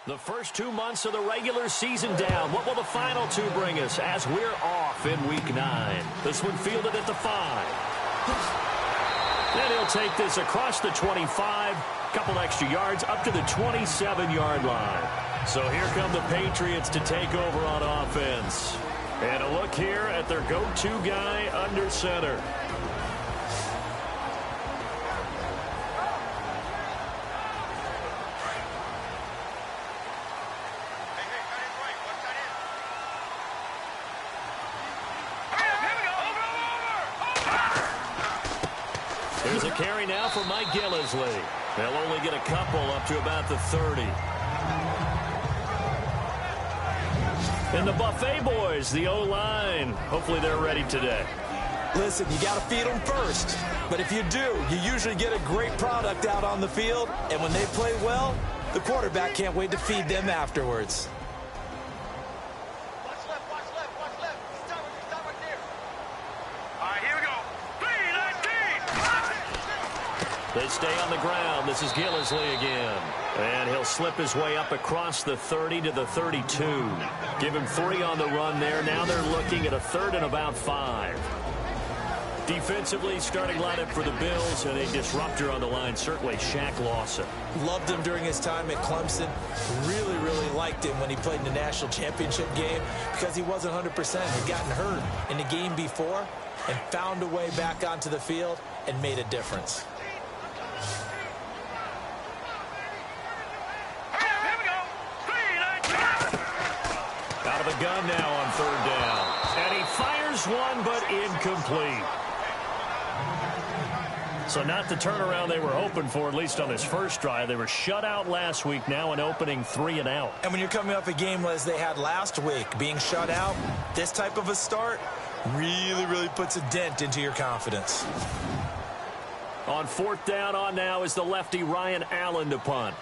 The first 2 months of the regular season down. What will the final two bring us as we're off in Week 9? This one fielded at the 5. And he'll take this across the 25, couple extra yards up to the 27-yard line. So here come the Patriots to take over on offense. And a look here at their go-to guy under center. There's a carry now for Mike Gillisley. They'll only get a couple up to about the 30. And the Buffet boys, the O-line, hopefully they're ready today. Listen, you got to feed them first. But if you do, you usually get a great product out on the field. And when they play well, the quarterback can't wait to feed them afterwards. They stay on the ground. This is Gillisley again. And he'll slip his way up across the 30 to the 32. Give him 3 on the run there. Now they're looking at a 3rd and about 5. Defensively, starting lineup for the Bills, and a disruptor on the line, certainly Shaq Lawson. Loved him during his time at Clemson. Really, really liked him when he played in the national championship game because he wasn't 100%. Had gotten hurt in the game before and found a way back onto the field and made a difference. Out of the gun now on 3rd down. And he fires one, but incomplete. So not the turnaround they were hoping for, at least on this first drive. They were shut out last week, now an opening 3 and out. And when you're coming off a game as they had last week, being shut out, this type of a start really, really puts a dent into your confidence. On 4th down on now is the lefty Ryan Allen to punt.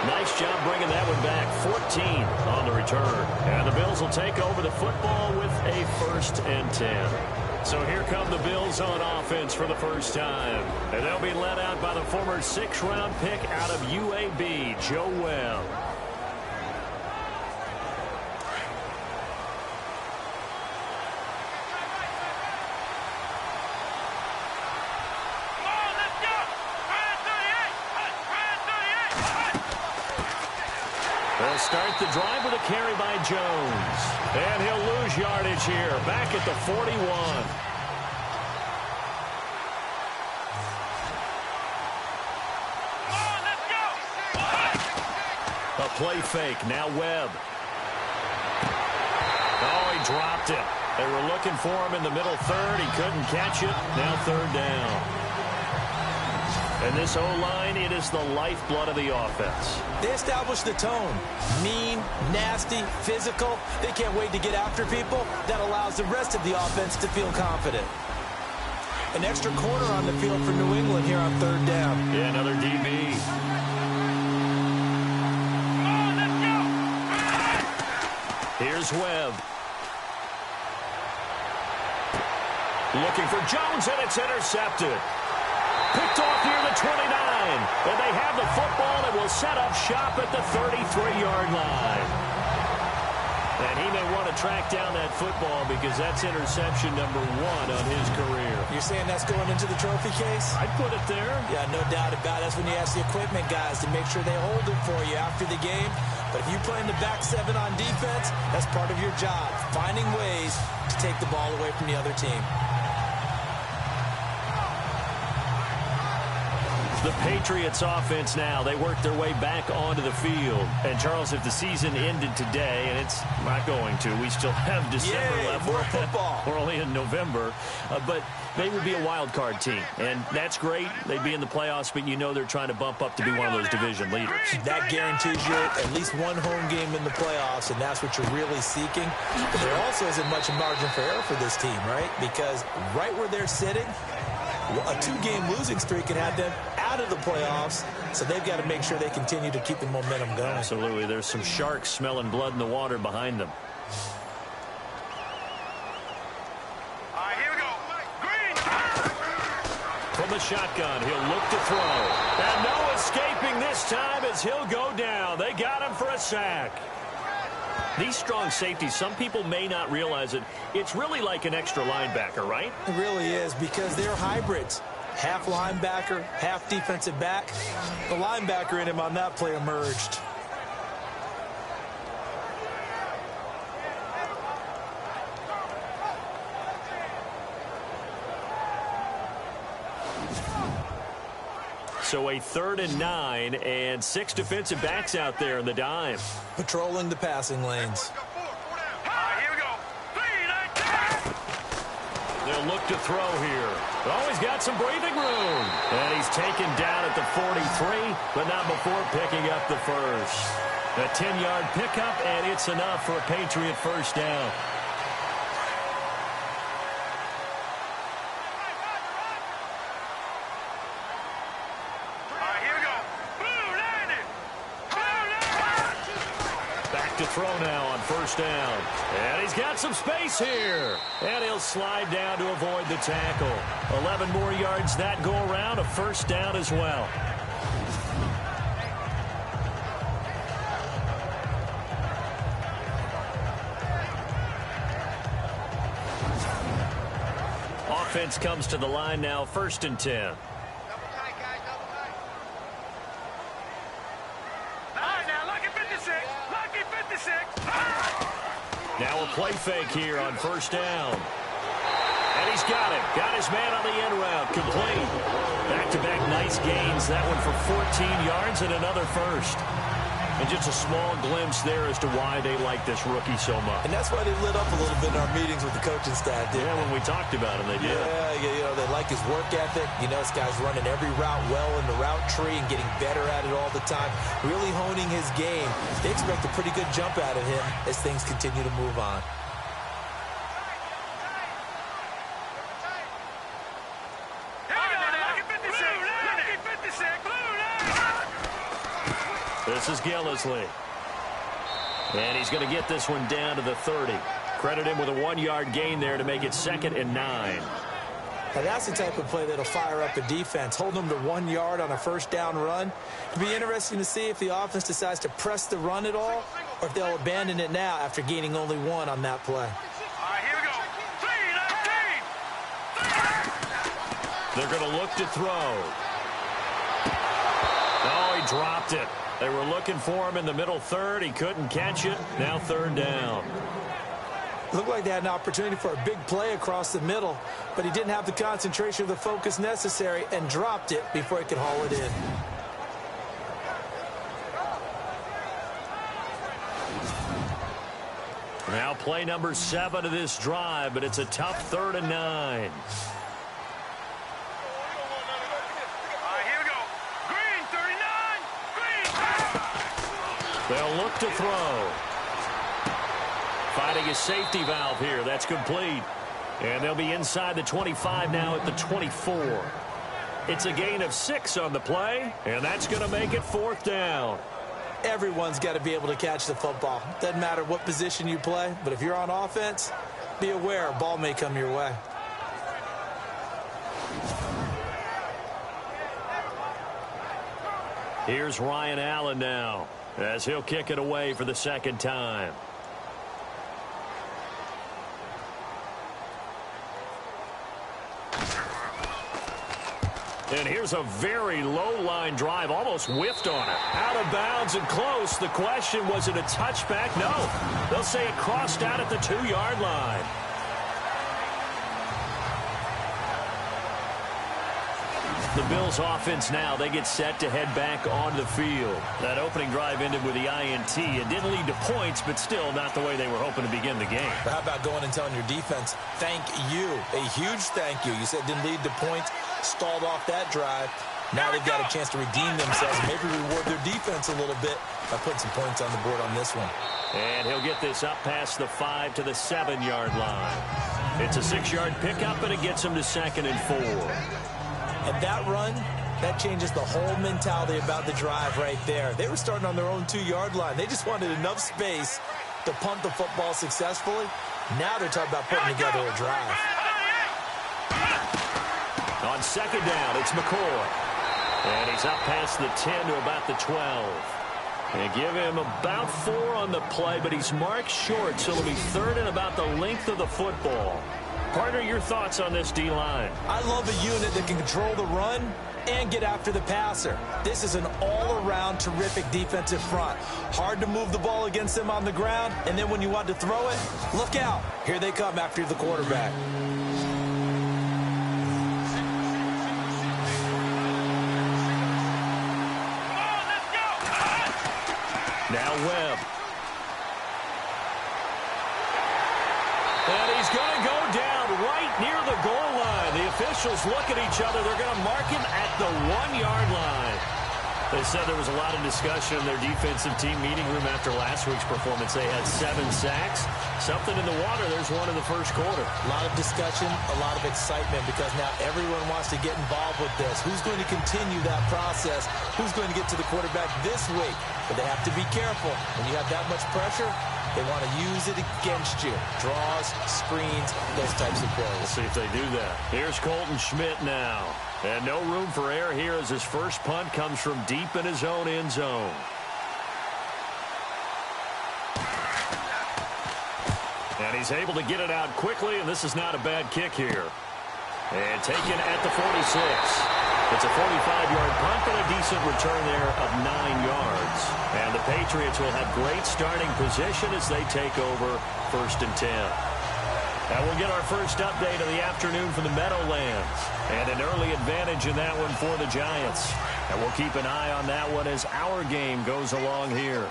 Nice job bringing that one back. 14 on the return. And the Bills will take over the football with a 1st and 10. So here come the Bills on offense for the first time. And they'll be led out by the former 6th-round pick out of UAB, Joe Webb. They'll start the drive with a carry by Jones. And he'll lose yardage here, back at the 41. A play fake, now Webb. Oh, he dropped it. They were looking for him in the middle 3rd. He couldn't catch it. Now 3rd down. And this O-line, it is the lifeblood of the offense. They established the tone. Mean, nasty, physical. They can't wait to get after people. That allows the rest of the offense to feel confident. An extra corner on the field for New England here on 3rd down. Yeah, another DB. Here's Webb. Looking for Jones, and it's intercepted. Picked off near the 29. And they have the football and will set up shop at the 33-yard line. And he may want to track down that football because that's interception number 1 on his career. You're saying that's going into the trophy case? I'd put it there. Yeah, no doubt about it. That's when you ask the equipment guys to make sure they hold it for you after the game. But if you play in the back 7 on defense, that's part of your job, finding ways to take the ball away from the other team. The Patriots offense now, they work their way back onto the field. And, Charles, if the season ended today, and it's not going to, we still have December left. More football. We're only in November. But they would be a wild card team. And that's great. They'd be in the playoffs, but you know they're trying to bump up to be one of those division leaders. That guarantees you at least one home game in the playoffs, and that's what you're really seeking. But there also isn't much margin for error for this team, right? Because right where they're sitting, a 2-game losing streak can have them out of the playoffs, so they've got to make sure they continue to keep the momentum going. Absolutely. There's some sharks smelling blood in the water behind them. Here we go. Green. From the shotgun, he'll look to throw. And no escaping this time as he'll go down. They got him for a sack. These strong safeties, some people may not realize it. It's really like an extra linebacker, right? It really is, because they're hybrids. Half linebacker, half defensive back. The linebacker in him on that play emerged. So a 3rd and 9 and 6 defensive backs out there in the dime. Patrolling the passing lanes. Here we go. They'll look to throw here. Oh, he's got some breathing room. And he's taken down at the 43, but not before picking up the first. A 10-yard pickup, and it's enough for a Patriot first down. To throw now on first down. And he's got some space here. And he'll slide down to avoid the tackle. 11 more yards that go around. A first down as well. Offense comes to the line now, 1st and 10. Now a play fake here on first down. And he's got it. Got his man on the end route. Complete. Back-to-back nice gains. That one for 14 yards and another first. And just a small glimpse there as to why they like this rookie so much. And that's why they lit up a little bit in our meetings with the coaching staff, didn't they? When we talked about him, they did. Yeah, you know, they like his work ethic. You know, this guy's running every route well in the route tree and getting better at it all the time, really honing his game. They expect a pretty good jump out of him as things continue to move on. This is Gillisley. And he's going to get this one down to the 30. Credit him with a 1-yard gain there to make it 2nd and 9. Now that's the type of play that'll fire up a defense. Holding them to 1 yard on a first down run. It'll be interesting to see if the offense decides to press the run at all, or if they'll abandon it now after gaining only 1 on that play. Here we go. 3-19. They're going to look to throw. Oh, he dropped it. They were looking for him in the middle third. He couldn't catch it. Now 3rd down. Looked like they had an opportunity for a big play across the middle, but he didn't have the concentration or the focus necessary and dropped it before he could haul it in. Now play number 7 of this drive, but it's a tough 3rd and 9. They'll look to throw. Finding a safety valve here. That's complete. And they'll be inside the 25 now at the 24. It's a gain of 6 on the play, and that's going to make it 4th down. Everyone's got to be able to catch the football. Doesn't matter what position you play, but if you're on offense, be aware a ball may come your way. Here's Ryan Allen now, as he'll kick it away for the 2nd time. And here's a very low-line drive, almost whiffed on it. Out of bounds and close. The question, was it a touchback? No. They'll say it crossed out at the 2-yard line. The Bills offense now, they get set to head back onto the field. That opening drive ended with the INT. It didn't lead to points, but still not the way they were hoping to begin the game. But how about going and telling your defense, thank you, a huge thank you. You said it didn't lead to points, stalled off that drive. Now they've got a chance to redeem themselves and maybe reward their defense a little bit by putting some points on the board on this one. And he'll get this up past the 5 to the 7-yard line. It's a 6-yard pickup, and it gets him to 2nd and 4. And that run That changes the whole mentality about the drive right there. They were starting on their own 2-yard line. They just wanted enough space to punt the football successfully. Now they're talking about putting together a drive. On second down, it's McCoy. And he's up past the 10 to about the 12. They give him about 4 on the play, but he's marked short, so it'll be third and about the length of the football. Partner, your thoughts on this D-line? I love a unit that can control the run and get after the passer. This is an all-around terrific defensive front. Hard to move the ball against them on the ground, and then when you want to throw it, look out. Here they come after the quarterback. Now Webb. And he's going to go down right near the goal line. The officials look at each other. They're going to mark him at the 1-yard line. They said there was a lot of discussion in their defensive team meeting room after last week's performance. They had 7 sacks. Something in the water. There's one in the first quarter. A lot of discussion, a lot of excitement, because now everyone wants to get involved with this. Who's going to continue that process? Who's going to get to the quarterback this week? But they have to be careful. When you have that much pressure, they want to use it against you. Draws, screens, those types of plays. We'll see if they do that. Here's Colton Schmidt now. And no room for error here as his first punt comes from deep in his own end zone. And he's able to get it out quickly, and this is not a bad kick here. And taken at the 46. It's a 45-yard punt, but a decent return there of 9 yards. And the Patriots will have great starting position as they take over first and 10. And we'll get our first update of the afternoon from the Meadowlands. And an early advantage in that one for the Giants. And we'll keep an eye on that one as our game goes along here.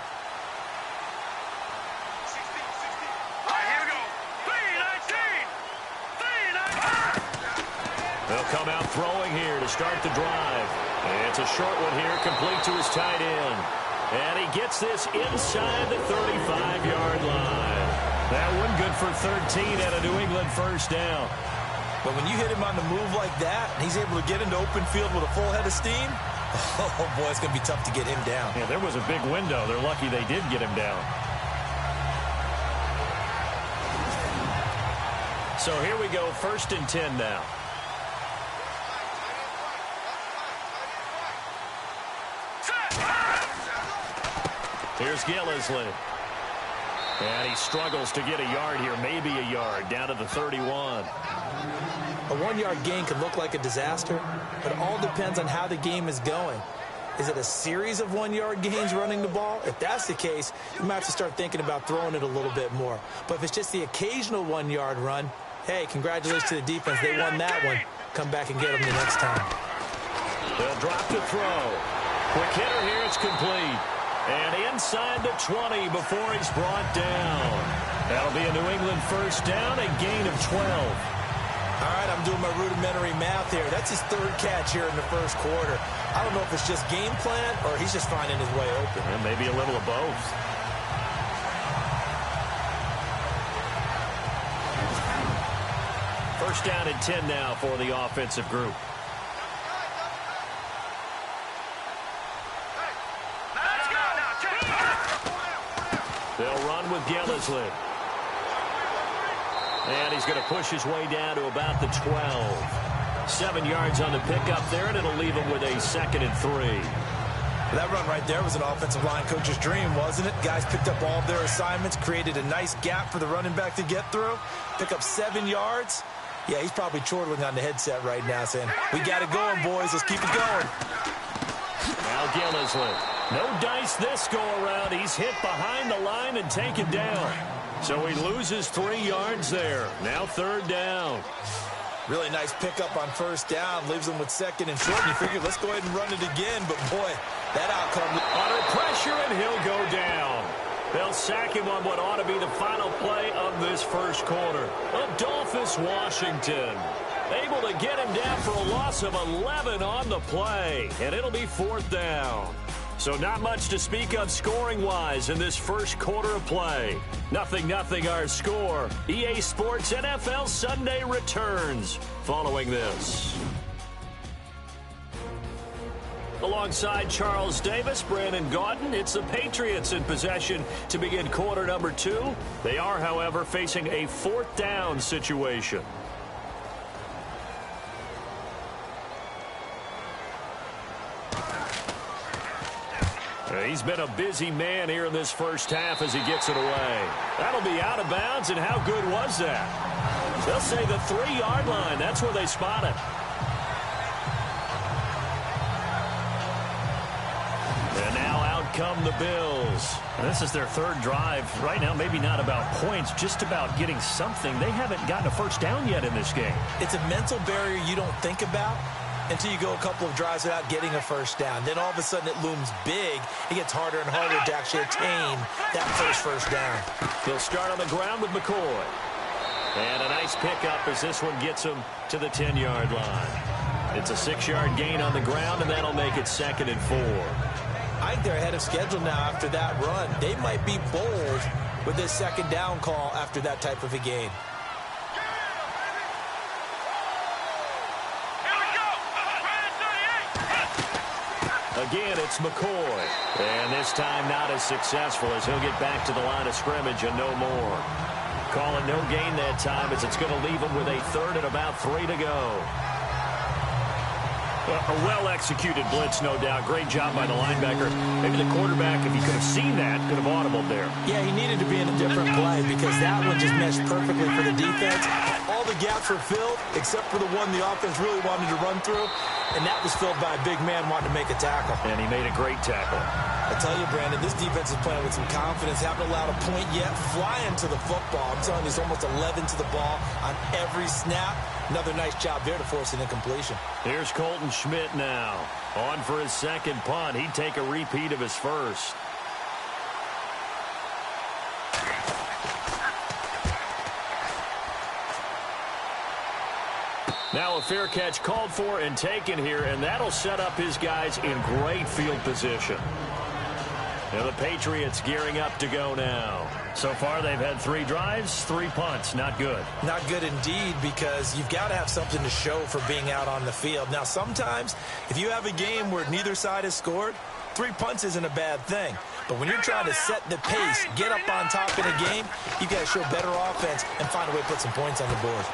They'll come out throwing here to start the drive. It's a short one here, complete to his tight end. And he gets this inside the 35-yard line. That one good for 13 and a New England first down. But when you hit him on the move like that, and he's able to get into open field with a full head of steam, oh, boy, it's going to be tough to get him down. Yeah, there was a big window. They're lucky they did get him down. So here we go, first and 10 now. Here's Gillisley. And he struggles to get a yard here, maybe a yard, down to the 31. A 1-yard gain can look like a disaster, but it all depends on how the game is going. Is it a series of 1-yard gains running the ball? If that's the case, you might have to start thinking about throwing it a little bit more. But if it's just the occasional 1-yard run, hey, congratulations to the defense. They won that one. Come back and get them the next time. They'll drop the throw. Quick hitter here, it's complete. And inside the 20 before he's brought down. That'll be a New England first down, a gain of 12. All right, I'm doing my rudimentary math here. That's his 3rd catch here in the first quarter. I don't know if it's just game plan or he's just finding his way open. And maybe a little of both. First down and 10 now for the offensive group. They'll run with Gillisley. And he's going to push his way down to about the 12. 7 yards on the pickup there, and it'll leave him with a 2nd and 3. That run right there was an offensive line coach's dream, wasn't it? Guys picked up all of their assignments, created a nice gap for the running back to get through, pick up 7 yards. Yeah, he's probably chortling on the headset right now saying, we got it going, boys. Let's keep it going. Now Gillisley. No dice this go-around. He's hit behind the line and taken down. So he loses 3 yards there. Now 3rd down. Really nice pickup on first down. Leaves him with 2nd and short. And you figure, let's go ahead and run it again. But, boy, that outcome. Under pressure, and he'll go down. They'll sack him on what ought to be the final play of this first quarter. Adolphus Washington able to get him down for a loss of 11 on the play. And it'll be 4th down. So not much to speak of scoring-wise in this first quarter of play. 0-0 our score. EA Sports NFL Sunday returns following this. Alongside Charles Davis, Brandon Gaudin, it's the Patriots in possession to begin quarter number 2. They are, however, facing a 4th down situation. He's been a busy man here in this first half as he gets it away. That'll be out of bounds, and how good was that? They'll say the 3-yard line. That's where they spot it. And now out come the Bills. And this is their 3rd drive. Right now, maybe not about points, just about getting something. They haven't gotten a first down yet in this game. It's a mental barrier you don't think about until you go a couple of drives without getting a first down. Then all of a sudden it looms big. It gets harder and harder to actually attain that first down. He'll start on the ground with McCoy. And a nice pickup as this one gets him to the 10-yard line. It's a 6-yard gain on the ground, and that'll make it 2nd and 4. I think they're ahead of schedule now after that run. They might be bold with this 2nd down call after that type of a game. Again, it's McCoy. And this time not as successful as he'll get back to the line of scrimmage and no more. Calling no gain that time as it's going to leave him with a 3rd and about 3 to go. A well-executed blitz, no doubt. Great job by the linebacker. Maybe the quarterback, if he could have seen that, could have audibled there. Yeah, he needed to be in a different play because that one just meshed perfectly for the defense. All the gaps were filled except for the one the offense really wanted to run through, and that was filled by a big man wanting to make a tackle. And he made a great tackle. I tell you, Brandon, this defense is playing with some confidence. Haven't allowed a point yet. Flying to the football. I'm telling you, it's almost 11 to the ball on every snap. Another nice job there to force an incompletion. Here's Colton Schmidt now. On for his 2nd punt. He'd take a repeat of his first. Now a fair catch called for and taken here, and that'll set up his guys in great field position. And the Patriots gearing up to go now. So far, they've had 3 drives, 3 punts. Not good. Not good indeed, because you've got to have something to show for being out on the field. Now, sometimes, if you have a game where neither side has scored, 3 punts isn't a bad thing. But when you're trying to set the pace, get up on top in a game, you've got to show better offense and find a way to put some points on the board.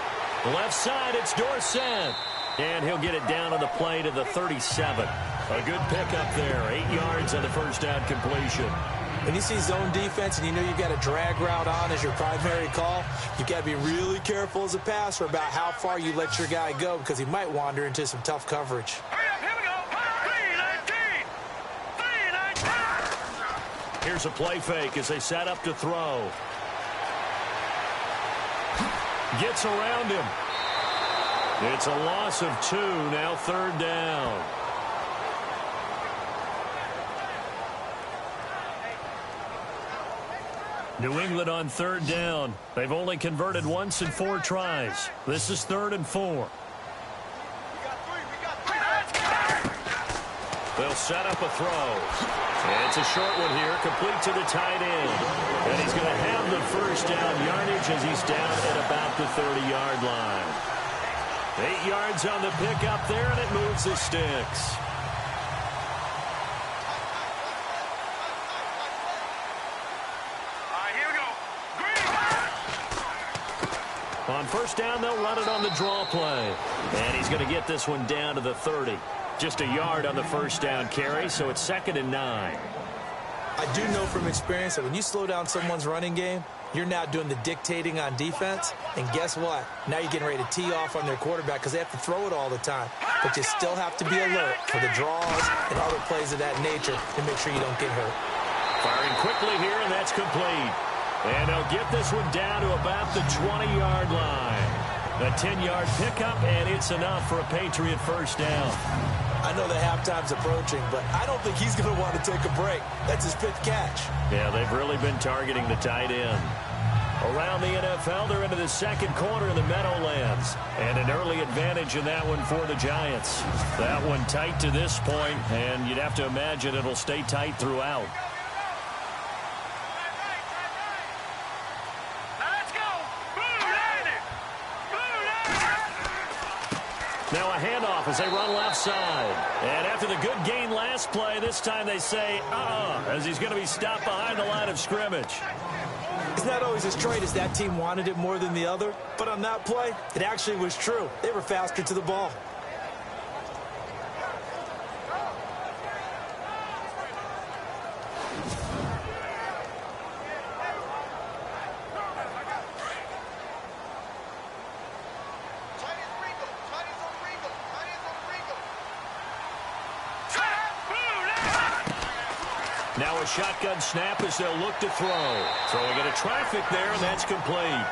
Left side, it's Dorsett. And he'll get it down on the play to the 37. A good pickup there. 8 yards on the first down completion. When you see zone defense and you know you've got a drag route on as your primary call, you've got to be really careful as a passer about how far you let your guy go because he might wander into some tough coverage. Here we go. 3-19. 3-19. Here's a play fake as they set up to throw. Gets around him. It's a loss of 2, now 3rd down. New England on 3rd down. They've only converted once in 4 tries. This is 3rd and 4. They'll set up a throw. And it's a short one here, complete to the tight end. And he's going to have the first down yardage as he's down at about the 30-yard line. 8 yards on the pickup there, and it moves the sticks. Here we go. Green. On first down, they'll run it on the draw play. And he's going to get this one down to the 30. Just a yard on the first down carry, so it's 2nd and 9. I do know from experience that when you slow down someone's running game, you're now doing the dictating on defense. And guess what? Now you're getting ready to tee off on their quarterback because they have to throw it all the time. But you still have to be alert for the draws and other plays of that nature to make sure you don't get hurt. Firing quickly here, and that's complete. And they'll get this one down to about the 20-yard line. A 10-yard pickup, and it's enough for a Patriot first down. I know the halftime's approaching, but I don't think he's going to want to take a break. That's his 5th catch. Yeah, they've really been targeting the tight end. Around the NFL, they're into the 2nd quarter in the Meadowlands. And an early advantage in that one for the Giants. That one tight to this point, and you'd have to imagine it'll stay tight throughout. Now a handoff as they run left side. And after the good gain last play, this time they say, as he's going to be stopped behind the line of scrimmage. It's not always as straight as that team wanted it more than the other, but on that play, it actually was true. They were faster to the ball. Now a shotgun snap as they'll look to throw. Throwing into traffic there, and that's complete.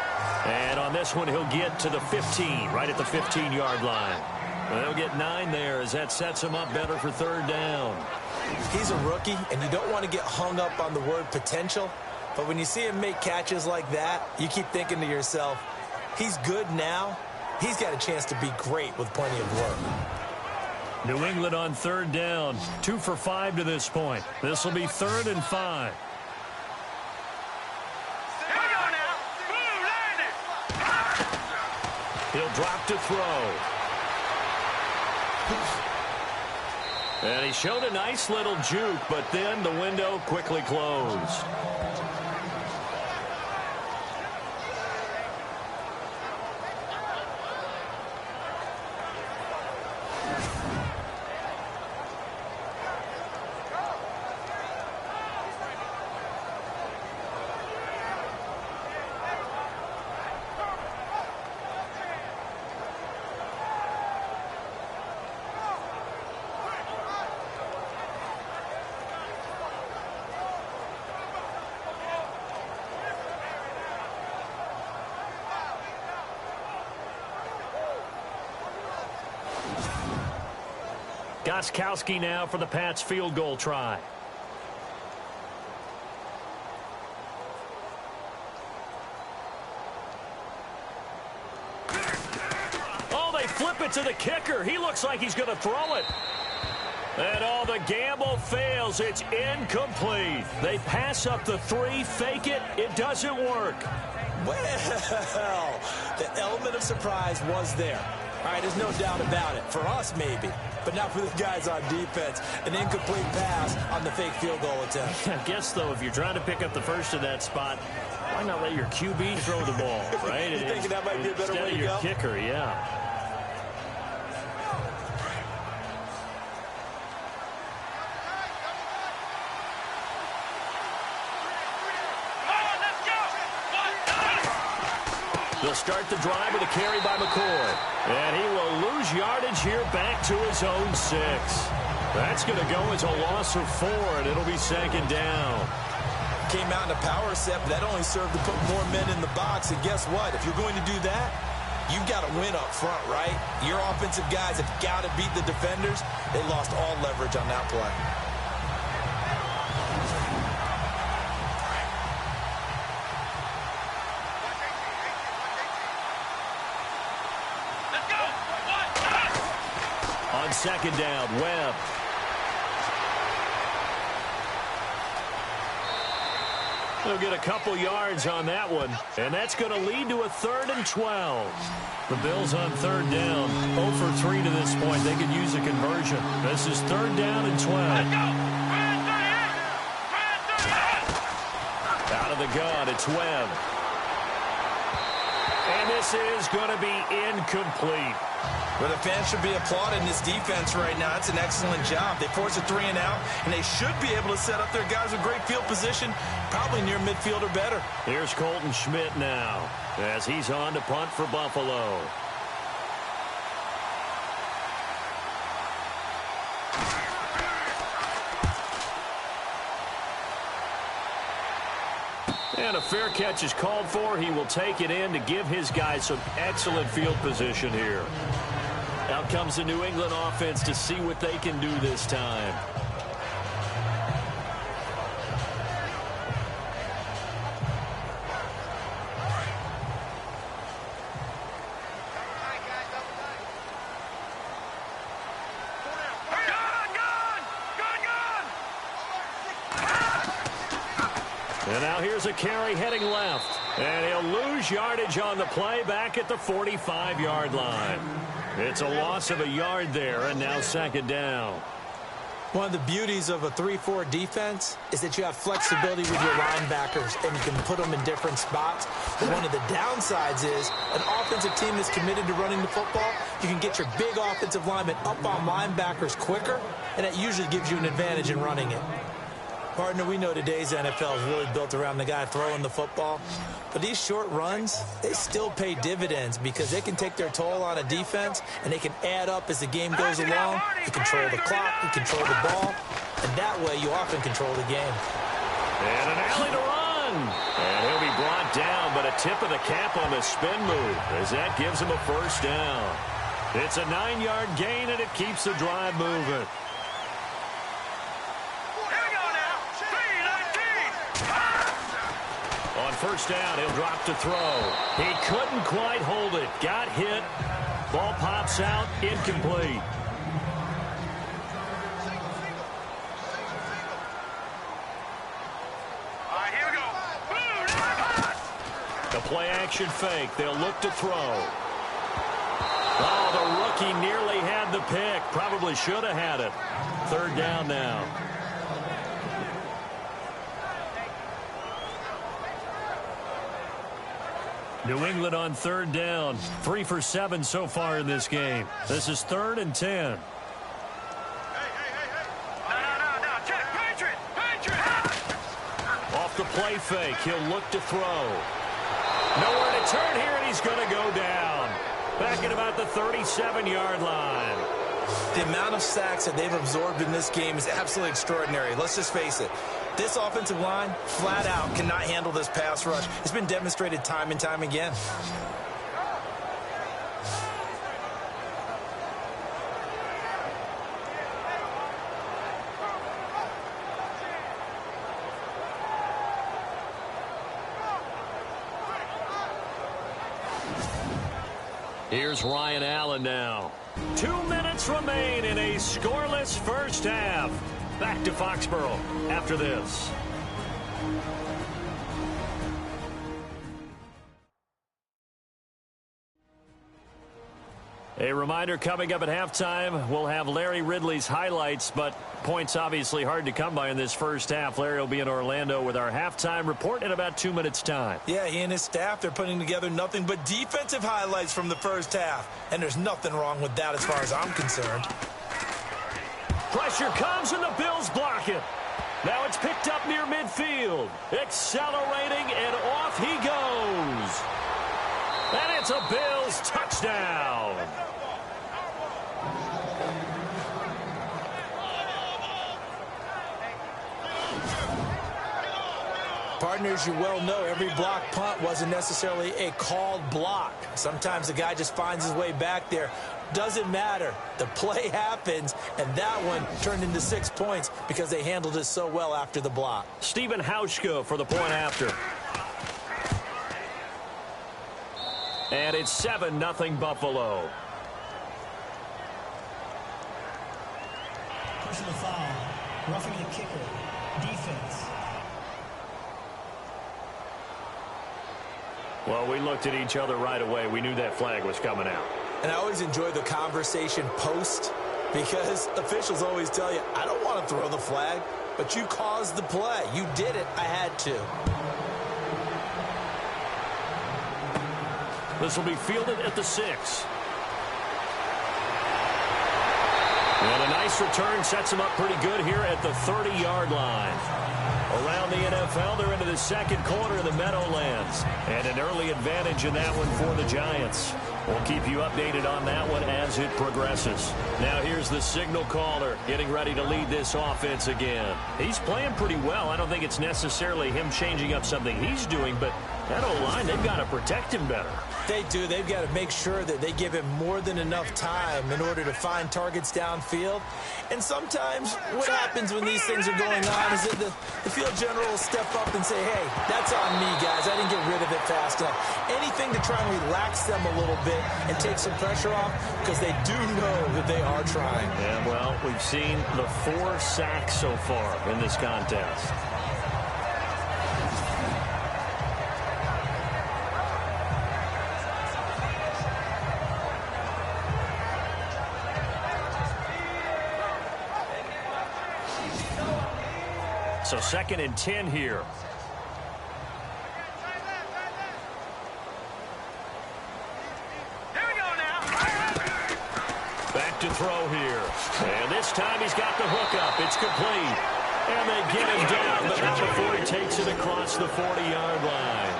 And on this one, he'll get to the 15, right at the 15-yard line. They'll get 9 there as that sets him up better for third down. He's a rookie, and you don't want to get hung up on the word potential. But when you see him make catches like that, you keep thinking to yourself, he's good now. He's got a chance to be great with plenty of work. New England on third down. 2 for 5 to this point. This will be 3rd and 5. He'll drop to throw. And he showed a nice little juke, but then the window quickly closed. Gostkowski now for the Pats field goal try. Oh, they flip it to the kicker. He looks like he's going to throw it. And the gamble fails. It's incomplete. They pass up the 3, fake it. It doesn't work. Well, the element of surprise was there. All right, there's no doubt about it. For us, maybe. But not for the guys on defense. An incomplete pass on the fake field goal attempt. I guess, though, if you're trying to pick up the first in that spot, why not let your QB throw the ball, right? You thinking that might be a better way to go? Instead of your kicker, yeah. They'll start the drive with a carry by McCoy. And he will lose yardage here back to his own 6. That's going to go as a loss of 4, and it'll be 2nd down. Came out in a power set, but that only served to put more men in the box. And guess what? If you're going to do that, you've got to win up front, right? Your offensive guys have got to beat the defenders. They lost all leverage on that play. On 2nd down, Webb. They'll get a couple yards on that one, and that's going to lead to a 3rd and 12. The Bills on 3rd down, 0 for 3 to this point. They could use a conversion. This is 3rd down and 12. Out of the gun, it's Webb. And this is going to be incomplete. But the fans should be applauding this defense right now. It's an excellent job. They force a 3 and out, and they should be able to set up their guys with great field position, probably near midfield or better. Here's Colton Schmidt now as he's on to punt for Buffalo. And a fair catch is called for. He will take it in to give his guys some excellent field position here. Out comes the New England offense to see what they can do this time. And now here's a carry heading left. And he'll lose yardage on the play back at the 45-yard line. It's a loss of a yard there, and now second down. One of the beauties of a 3-4 defense is that you have flexibility with your linebackers, and you can put them in different spots. But one of the downsides is an offensive team that's committed to running the football, you can get your big offensive linemen up on linebackers quicker, and that usually gives you an advantage in running it. Partner, we know today's NFL is really built around the guy throwing the football. But these short runs, they still pay dividends because they can take their toll on a defense, and they can add up as the game goes along. You control the clock, you control the ball, and that way you often control the game. And an alley to run. And he'll be brought down, but a tip of the cap on the spin move as that gives him a first down. It's a 9-yard gain, and it keeps the drive moving. On first down, he'll drop to throw. He couldn't quite hold it. Got hit. Ball pops out. Incomplete. All right, here we go. The play action fake. They'll look to throw. Oh, the rookie nearly had the pick. Probably should have had it. Third down now. New England on third down. 3 for 7 so far in this game. This is 3rd and 10. No, check. Patriots. Off the play fake. He'll look to throw. Nowhere to turn here, and he's going to go down. Back at about the 37-yard line. The amount of sacks that they've absorbed in this game is absolutely extraordinary. Let's just face it. This offensive line, flat out, cannot handle this pass rush. It's been demonstrated time and time again. Here's Ryan Allen now. 2 minutes remain in a scoreless first half. Back to Foxborough after this. A reminder coming up at halftime, we'll have Larry Ridley's highlights, but points obviously hard to come by in this first half. Larry will be in Orlando with our halftime report in about 2 minutes' time. Yeah, he and his staff, they're putting together nothing but defensive highlights from the first half, and there's nothing wrong with that as far as I'm concerned. Pressure comes and the Bills block it. Now it's picked up near midfield. Accelerating and off he goes. And it's a Bills touchdown. Partners, you well know every block punt wasn't necessarily a called block. Sometimes the guy just finds his way back there. Doesn't matter. The play happens, and that one turned into 6 points because they handled it so well after the block. Stephen Hauschka for the point after. And it's 7-0 Buffalo. Personal foul. Roughing the kicker. Defense. Well, we looked at each other right away. We knew that flag was coming out. And I always enjoy the conversation post because officials always tell you, I don't want to throw the flag, but you caused the play. You did it. I had to. This will be fielded at the 6. And a nice return sets him up pretty good here at the 30-yard line. Around the NFL, they're into the second quarter of the Meadowlands. And an early advantage in that one for the Giants. We'll keep you updated on that one as it progresses. Now here's the signal caller getting ready to lead this offense again. He's playing pretty well. I don't think it's necessarily him changing up something he's doing, but that O-line, they've got to protect him better. They do. They've got to make sure that they give him more than enough time in order to find targets downfield. And sometimes what happens when these things are going on is that the field general will step up and say, hey, that's on me, guys. I didn't get rid of it fast enough. Anything to try and relax them a little bit and take some pressure off because they do know that they are trying. Yeah, well, we've seen the 4 sacks so far in this contest. So 2nd and 10 here. Here we go now. Back to throw here. And this time he's got the hook up. It's complete. And they get him down, but not before he takes it across the 40-yard line.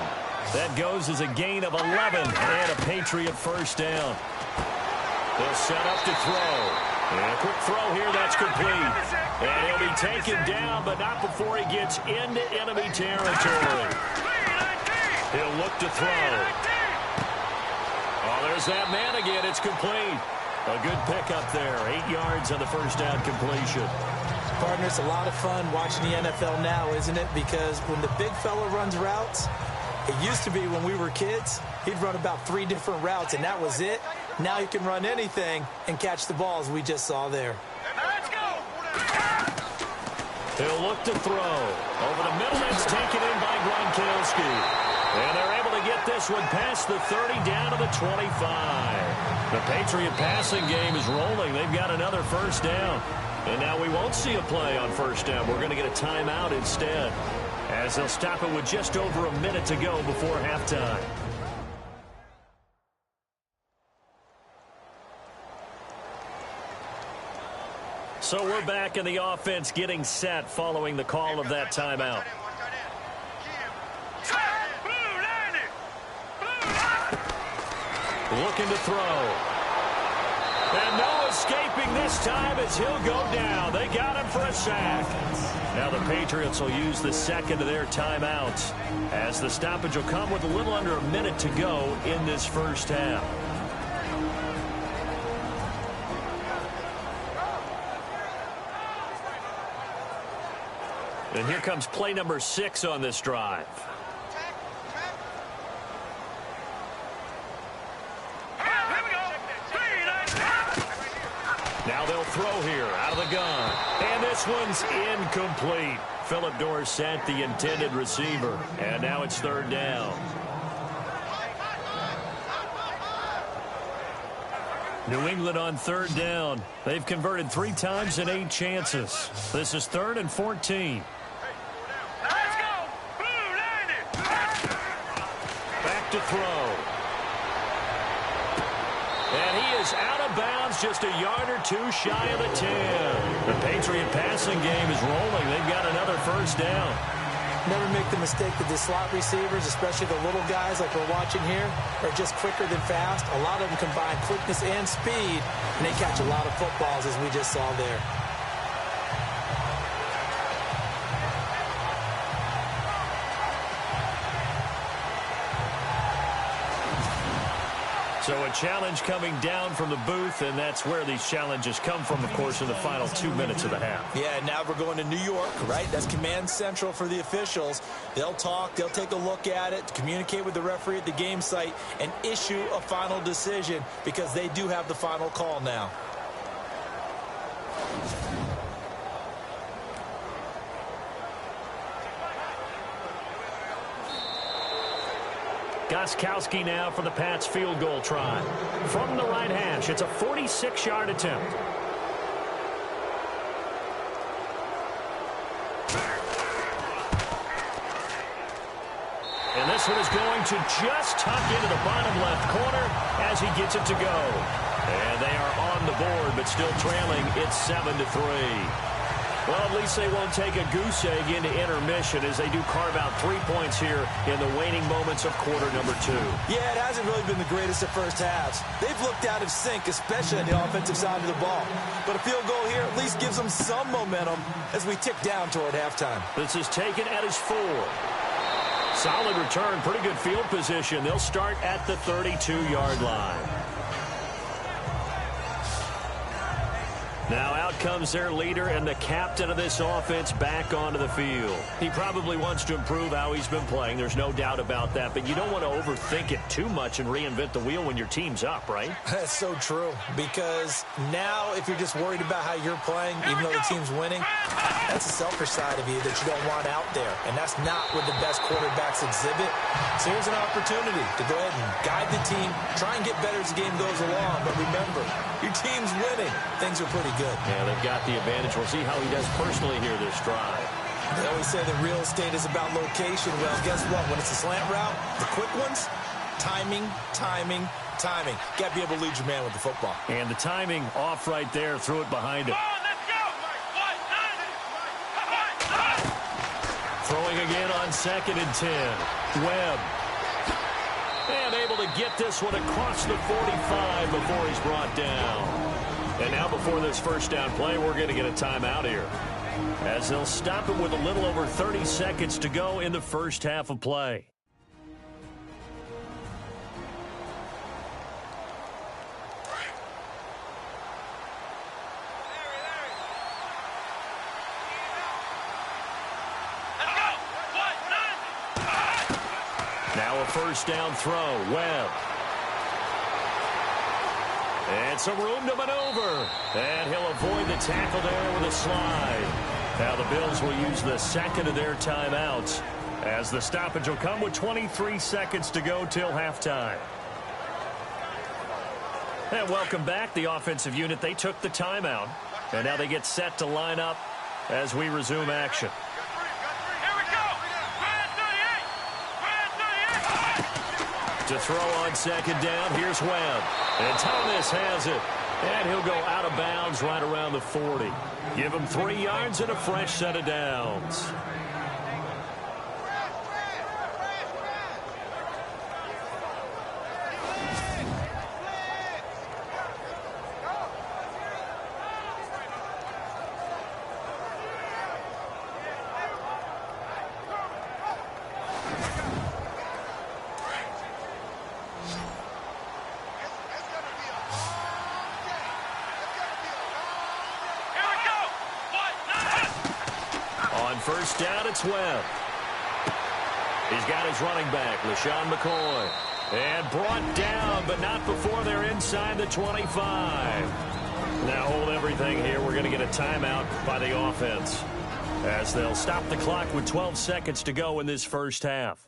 That goes as a gain of 11 and a Patriot first down. They'll set up to throw. And a quick throw here, that's complete. And he'll be taken down, but not before he gets into enemy territory. He'll look to throw. Oh, there's that man again. It's complete. A good pickup there. 8 yards on the first down completion. Partner, it's a lot of fun watching the NFL now, isn't it? Because when the big fella runs routes, it used to be when we were kids, he'd run about 3 different routes, and that was it. Now he can run anything and catch the balls we just saw there. Let's go. He'll look to throw. Over the middle, it's taken in by Gronkowski. And they're able to get this one past the 30 down to the 25. The Patriot passing game is rolling. They've got another first down. And now we won't see a play on first down. We're going to get a timeout instead, as they'll stop it with just over a minute to go before halftime. So we're back in the offense getting set following the call of that timeout. Looking to throw. And no escaping this time as he'll go down. They got him for a sack. Now the Patriots will use the second of their timeouts, as the stoppage will come with a little under a minute to go in this first half. And here comes play number 6 on this drive. Now they'll throw here out of the gun. And this one's incomplete. Philip Dorsett, the intended receiver. And now it's 3rd down. New England on 3rd down. They've converted 3 times in 8 chances. This is 3rd and 14. Let's go. Back to throw. And he is out of bounds, just a yard or 2 shy of the 10. The Patriot passing game is rolling. They've got another first down. Never make the mistake that the slot receivers, especially the little guys like we're watching here, are just quicker than fast. A lot of them combine quickness and speed, and they catch a lot of footballs, as we just saw there. So a challenge coming down from the booth, and that's where these challenges come from, of course, in the final 2 minutes of the half. Yeah, now we're going to New York, right? That's command central for the officials. They'll talk, they'll take a look at it, communicate with the referee at the game site, and issue a final decision, because they do have the final call now. Gostkowski now for the Pats field goal try. From the right hash, it's a 46-yard attempt. And this one is going to just tuck into the bottom left corner as he gets it to go. And they are on the board, but still trailing. It's 7-3. Well, at least they won't take a goose egg into intermission as they do carve out 3 points here in the waning moments of quarter number 2. Yeah, it hasn't really been the greatest of first halves. They've looked out of sync, especially on the offensive side of the ball. But a field goal here at least gives them some momentum as we tick down toward halftime. This is taken at his 4. Solid return, pretty good field position. They'll start at the 32-yard line. Now out comes their leader and the captain of this offense back onto the field. He probably wants to improve how he's been playing. There's no doubt about that. But you don't want to overthink it too much and reinvent the wheel when your team's up, right? That's so true. Because now if you're just worried about how you're playing, even though the team's winning, that's a selfish side of you that you don't want out there. And that's not what the best quarterbacks exhibit. So here's an opportunity to go ahead and guide the team, try and get better as the game goes along. But remember, your team's winning. Things are pretty good. Yeah, they've got the advantage. We'll see how he does personally here this drive. They always say that real estate is about location. Well, guess what? When it's a slant route, the quick ones, timing, timing, timing. Got to be able to lead your man with the football. And the timing off right there. Threw it behind him. Throwing again on 2nd and 10. Webb. And able to get this one across the 45 before he's brought down. And now before this first down play, we're going to get a timeout here, as they'll stop it with a little over 30 seconds to go in the first half of play. Now a first down throw. Webb. And some room to maneuver. And he'll avoid the tackle there with a slide. Now the Bills will use the second of their timeouts, as the stoppage will come with 23 seconds to go till halftime. And welcome back. The offensive unit, they took the timeout. And now they get set to line up as we resume action. To throw on 2nd down, here's Webb. And Thomas has it. And he'll go out of bounds right around the 40. Give him 3 yards and a fresh set of downs. First down, it's Webb. He's got his running back, LaShawn McCoy. And brought down, but not before they're inside the 25. Now hold everything here. We're going to get a timeout by the offense, as they'll stop the clock with 12 seconds to go in this first half.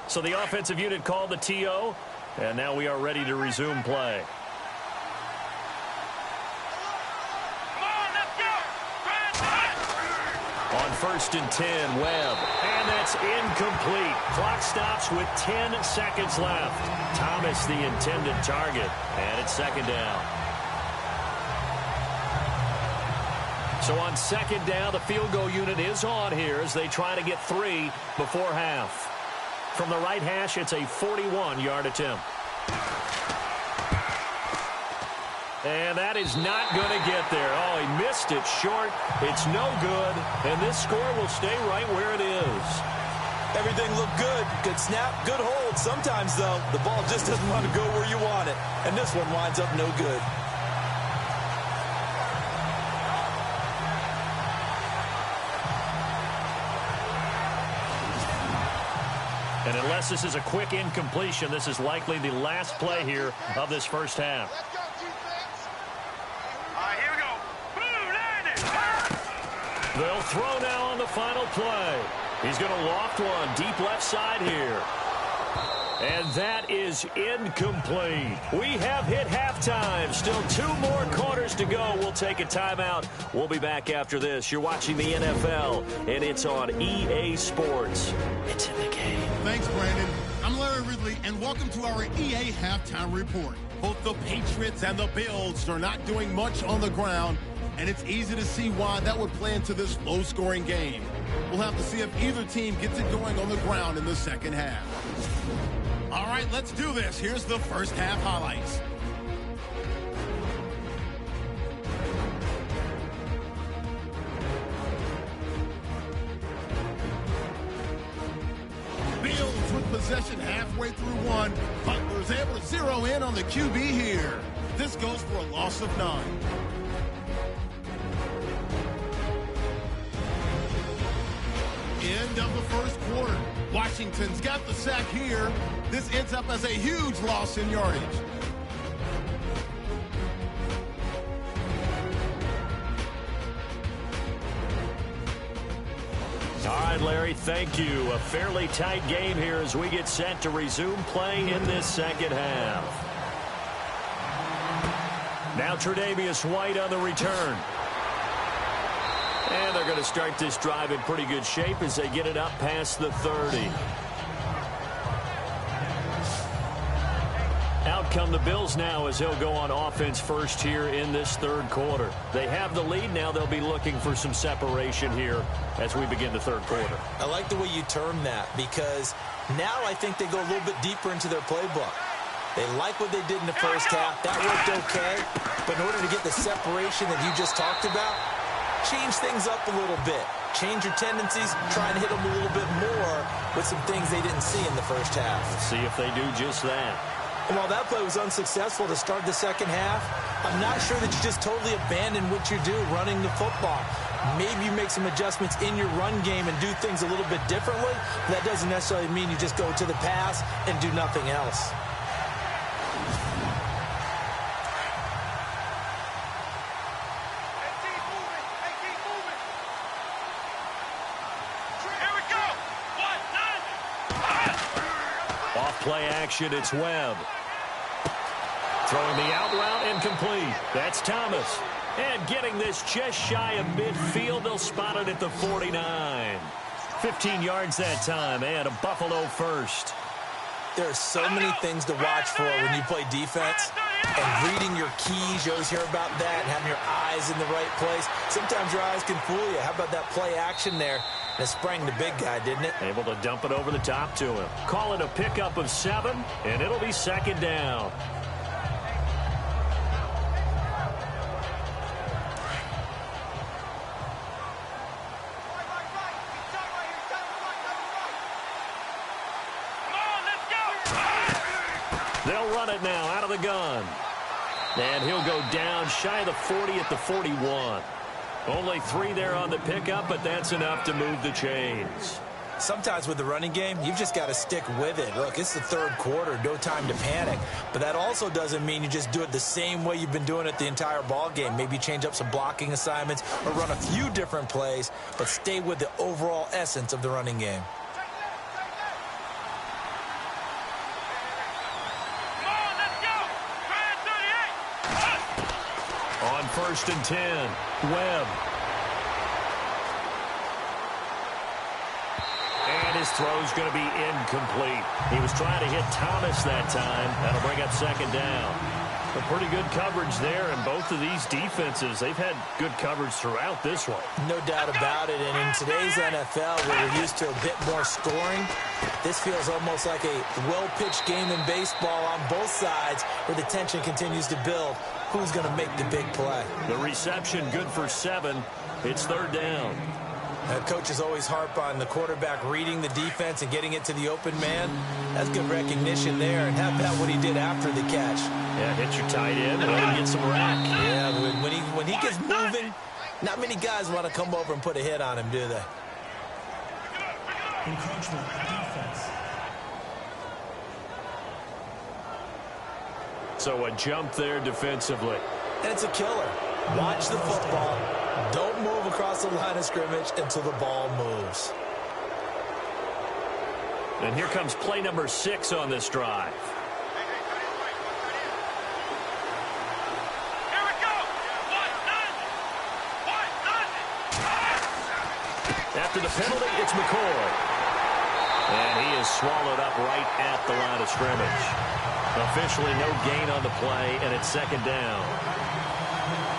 So the offensive unit called the TO, and now we are ready to resume play. On 1st and 10, Webb. And that's incomplete. Clock stops with 10 seconds left. Thomas, the intended target. And it's 2nd down. So on 2nd down, the field goal unit is on here as they try to get 3 before half. From the right hash, it's a 41-yard attempt. And that is not going to get there. Oh, he missed it short. It's no good. And this score will stay right where it is. Everything looked good. Good snap, good hold. Sometimes, though, the ball just doesn't want to go where you want it. And this one winds up no good. And unless this is a quick incompletion, this is likely the last play here of this first half. They'll throw now on the final play. He's going to loft one deep left side here. And that is incomplete. We have hit halftime. Still 2 more quarters to go. We'll take a timeout. We'll be back after this. You're watching the NFL, and it's on EA Sports. It's in the game. Thanks, Brandon. I'm Larry Ridley, and welcome to our EA Halftime Report. Both the Patriots and the Bills are not doing much on the ground, and it's easy to see why that would play into this low-scoring game. We'll have to see if either team gets it going on the ground in the second half. All right, let's do this. Here's the first half highlights. Bills with possession halfway through one. Butler's able to zero in on the QB here. This goes for a loss of 9. End of the first quarter. Washington's got the sack here. This ends up as a huge loss in yardage. All right, Larry, thank you. A fairly tight game here as we get set to resume play in this second half. Now Tre'Davious White on the return. And they're going to start this drive in pretty good shape as they get it up past the 30. Out come the Bills now as they'll go on offense first here in this third quarter. They have the lead. Now they'll be looking for some separation here as we begin the third quarter. I like the way you term that because now I think they go a little bit deeper into their playbook. They like what they did in the first half. That worked okay. But in order to get the separation that you just talked about, change things up a little bit. Change your tendencies, try and hit them a little bit more with some things they didn't see in the first half. Let's see if they do just that. And while that play was unsuccessful to start the second half, I'm not sure that you just totally abandon what you do running the football. Maybe you make some adjustments in your run game and do things a little bit differently. That doesn't necessarily mean you just go to the pass and do nothing else. Play action, it's Webb. Throwing the out route incomplete. That's Thomas. And getting this just shy of midfield. They'll spot it at the 49. 15 yards that time and a Buffalo first. There are so many things to watch for when you play defense. And reading your keys, you always hear about that, and having your eyes in the right place. Sometimes your eyes can fool you. How about that play action there? And it sprang the big guy, didn't it? Able to dump it over the top to him. Call it a pickup of 7, and it'll be second down. They'll run it now out of the gun. And he'll go down shy of the 40 at the 41. Only 3 there on the pickup, but that's enough to move the chains. Sometimes with the running game, you've just got to stick with it. Look, it's the third quarter, no time to panic. But that also doesn't mean you just do it the same way you've been doing it the entire ball game. Maybe change up some blocking assignments or run a few different plays, but stay with the overall essence of the running game. On 1st and 10, Webb. And his throw's going to be incomplete. He was trying to hit Thomas that time. That'll bring up second down. But pretty good coverage there, and both of these defenses, they've had good coverage throughout this one. No doubt about it, and in today's NFL, where we're used to a bit more scoring, this feels almost like a well-pitched game in baseball on both sides where the tension continues to build. Who's going to make the big play? The reception good for 7. It's third down. Coaches always harp on the quarterback reading the defense and getting it to the open man. That's good recognition there. And how about what he did after the catch? Yeah, hit your tight end and let him get some rack. Yeah, when he gets moving, not many guys want to come over and put a hit on him, do they? Encroachment, defense. So a jump there defensively. And it's a killer. Watch the football. Don't move across the line of scrimmage until the ball moves. And here comes play number 6 on this drive. Here we go. After the penalty, it's McCoy. And he is swallowed up right at the line of scrimmage. Officially no gain on the play, and it's second down.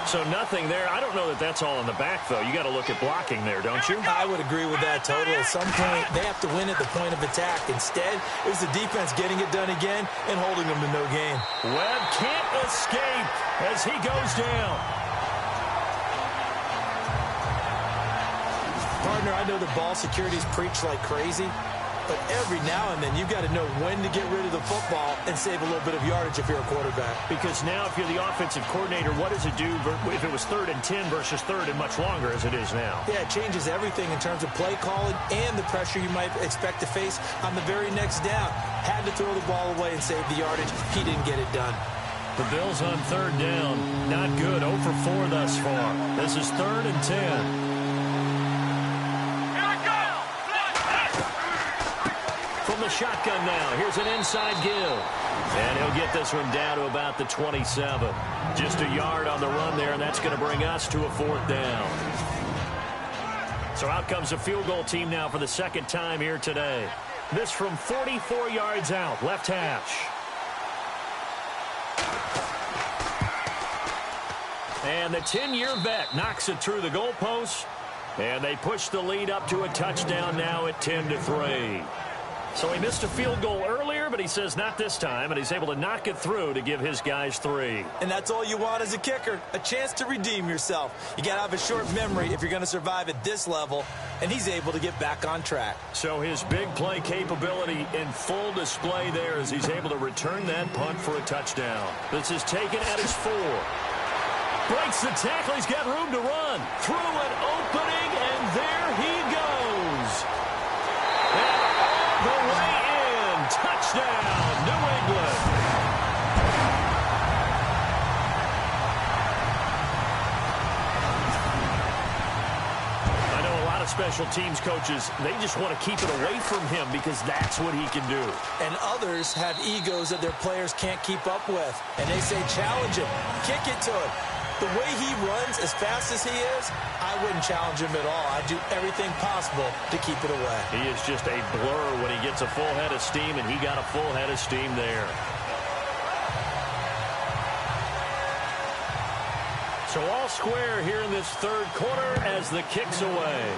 So nothing there. I don't know that that's all in the back, though. You got to look at blocking there, don't you? I would agree with that totally. At some point, they have to win at the point of attack. Instead, it was the defense getting it done again and holding them to no gain. Webb can't escape as he goes down. Partner, I know the ball security's preached like crazy, but every now and then you've got to know when to get rid of the football and save a little bit of yardage if you're a quarterback. Because now if you're the offensive coordinator, what does it do if it was 3rd and 10 versus 3rd and much longer as it is now? Yeah, it changes everything in terms of play calling and the pressure you might expect to face on the very next down. Had to throw the ball away and save the yardage. He didn't get it done. The Bills on 3rd down. Not good. 0 for 4 thus far. This is 3rd and 10. From the the shotgun now. Here's an inside give. And he'll get this one down to about the 27. Just a yard on the run there, and that's going to bring us to a 4th down. So out comes a field goal team now for the second time here today. This from 44 yards out, left hash. And the 10-year vet knocks it through the goalpost. And they push the lead up to a touchdown now at 10-3. So he missed a field goal earlier, but he says not this time, and he's able to knock it through to give his guys 3. And that's all you want as a kicker, a chance to redeem yourself. You got to have a short memory if you're going to survive at this level, and he's able to get back on track. So his big play capability in full display there as he's able to return that punt for a touchdown. This is taken at his 4. Breaks the tackle. He's got room to run. Through an opening, and there he goes. And all the way in. Touchdown, New England. I know a lot of special teams coaches, they just want to keep it away from him because that's what he can do. And others have egos that their players can't keep up with. And they say, challenge him. Kick it to him. The way he runs as fast as he is, I wouldn't challenge him at all. I'd do everything possible to keep it away. He is just a blur when he gets a full head of steam, and he got a full head of steam there. So all square here in this third quarter as the kick's away.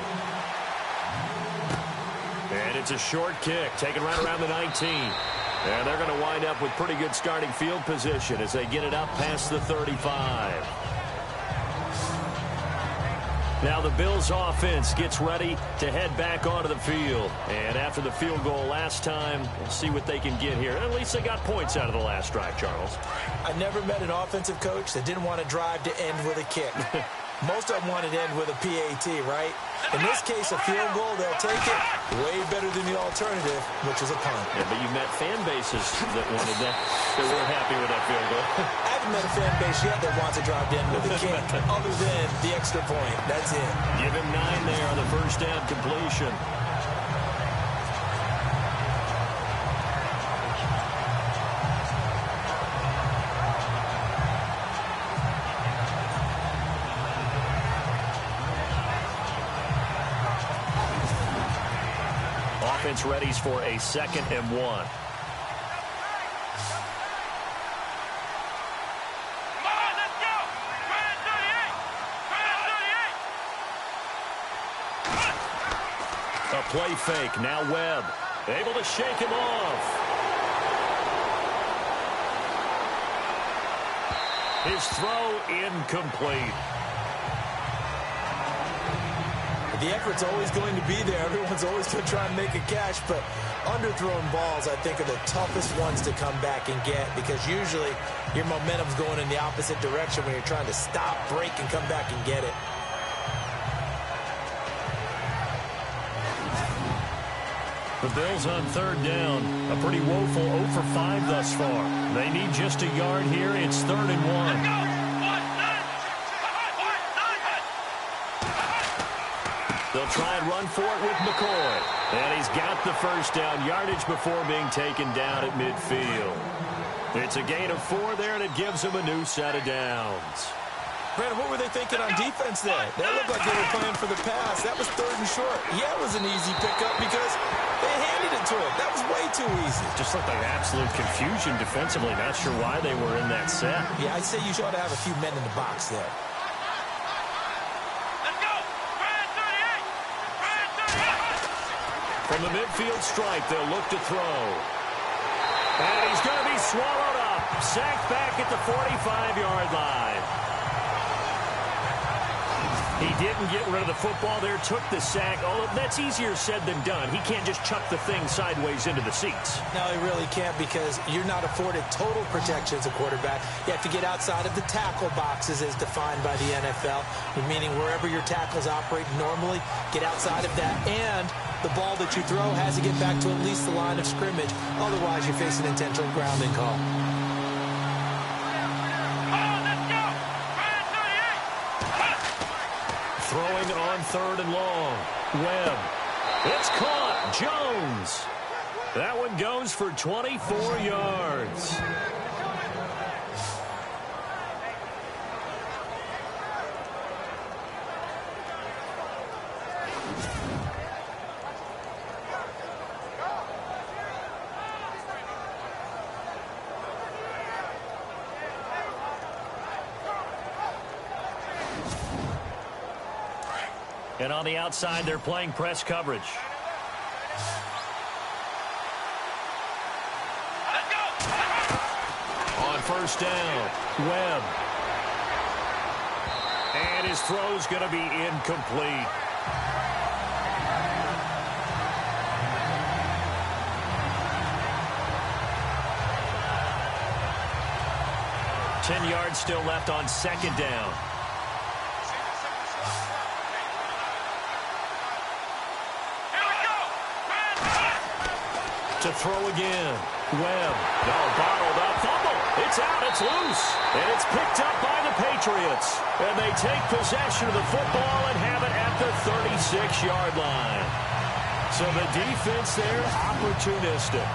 And it's a short kick, taken right around the 19. And they're going to wind up with pretty good starting field position as they get it up past the 35. Now the Bills offense gets ready to head back onto the field. And after the field goal last time, we'll see what they can get here. At least they got points out of the last drive, Charles. I never met an offensive coach that didn't want to drive to end with a kick. Most of them wanted to end with a PAT, right? In this case, a field goal, they'll take it. Way better than the alternative, which is a punt. Yeah, but you met fan bases that wanted that. They weren't happy with that field goal. I haven't met a fan base yet that wants to drive to end with a kick, other than the extra point. That's it. Give him 9 there on the first down completion. Offense readies for a 2nd and 1. Come on, let's go! Try 38! Try 38! A play fake. Now Webb. Able to shake him off. His throw incomplete. The effort's always going to be there. Everyone's always going to try and make a catch, but underthrown balls, I think, are the toughest ones to come back and get because usually your momentum's going in the opposite direction when you're trying to stop, break, and come back and get it. The Bills on 3rd down. A pretty woeful 0 for 5 thus far. They need just a yard here. It's 3rd and 1. They'll try and run for it with McCoy. And he's got the first down yardage before being taken down at midfield. It's a gain of 4 there, and it gives him a new set of downs. Brandon, what were they thinking on defense there? They looked like they were playing for the pass. That was 3rd and short. Yeah, it was an easy pickup because they handed it to him. That was way too easy. Just looked like absolute confusion defensively. Not sure why they were in that set. Yeah, I'd say you ought to have a few men in the box there. From the midfield stripe, they'll look to throw. And he's going to be swallowed up. Sacked back at the 45-yard line. He didn't get rid of the football there, took the sack. Oh, that's easier said than done. He can't just chuck the thing sideways into the seats. No, he really can't because you're not afforded total protection as a quarterback. You have to get outside of the tackle boxes as defined by the NFL, meaning wherever your tackles operate normally, get outside of that. And the ball that you throw has to get back to at least the line of scrimmage. Otherwise, you're facing intentional grounding call. Throwing on 3rd and long. Webb. It's caught. Jones. That one goes for 24 yards. And on the outside, they're playing press coverage. On first down, Webb. And his throw's going to be incomplete. Ten yards still left on second down. To throw again. Webb. No, bottled up. Fumble. It's out. It's loose. And it's picked up by the Patriots. And they take possession of the football and have it at the 36-yard line. So the defense there, opportunistic.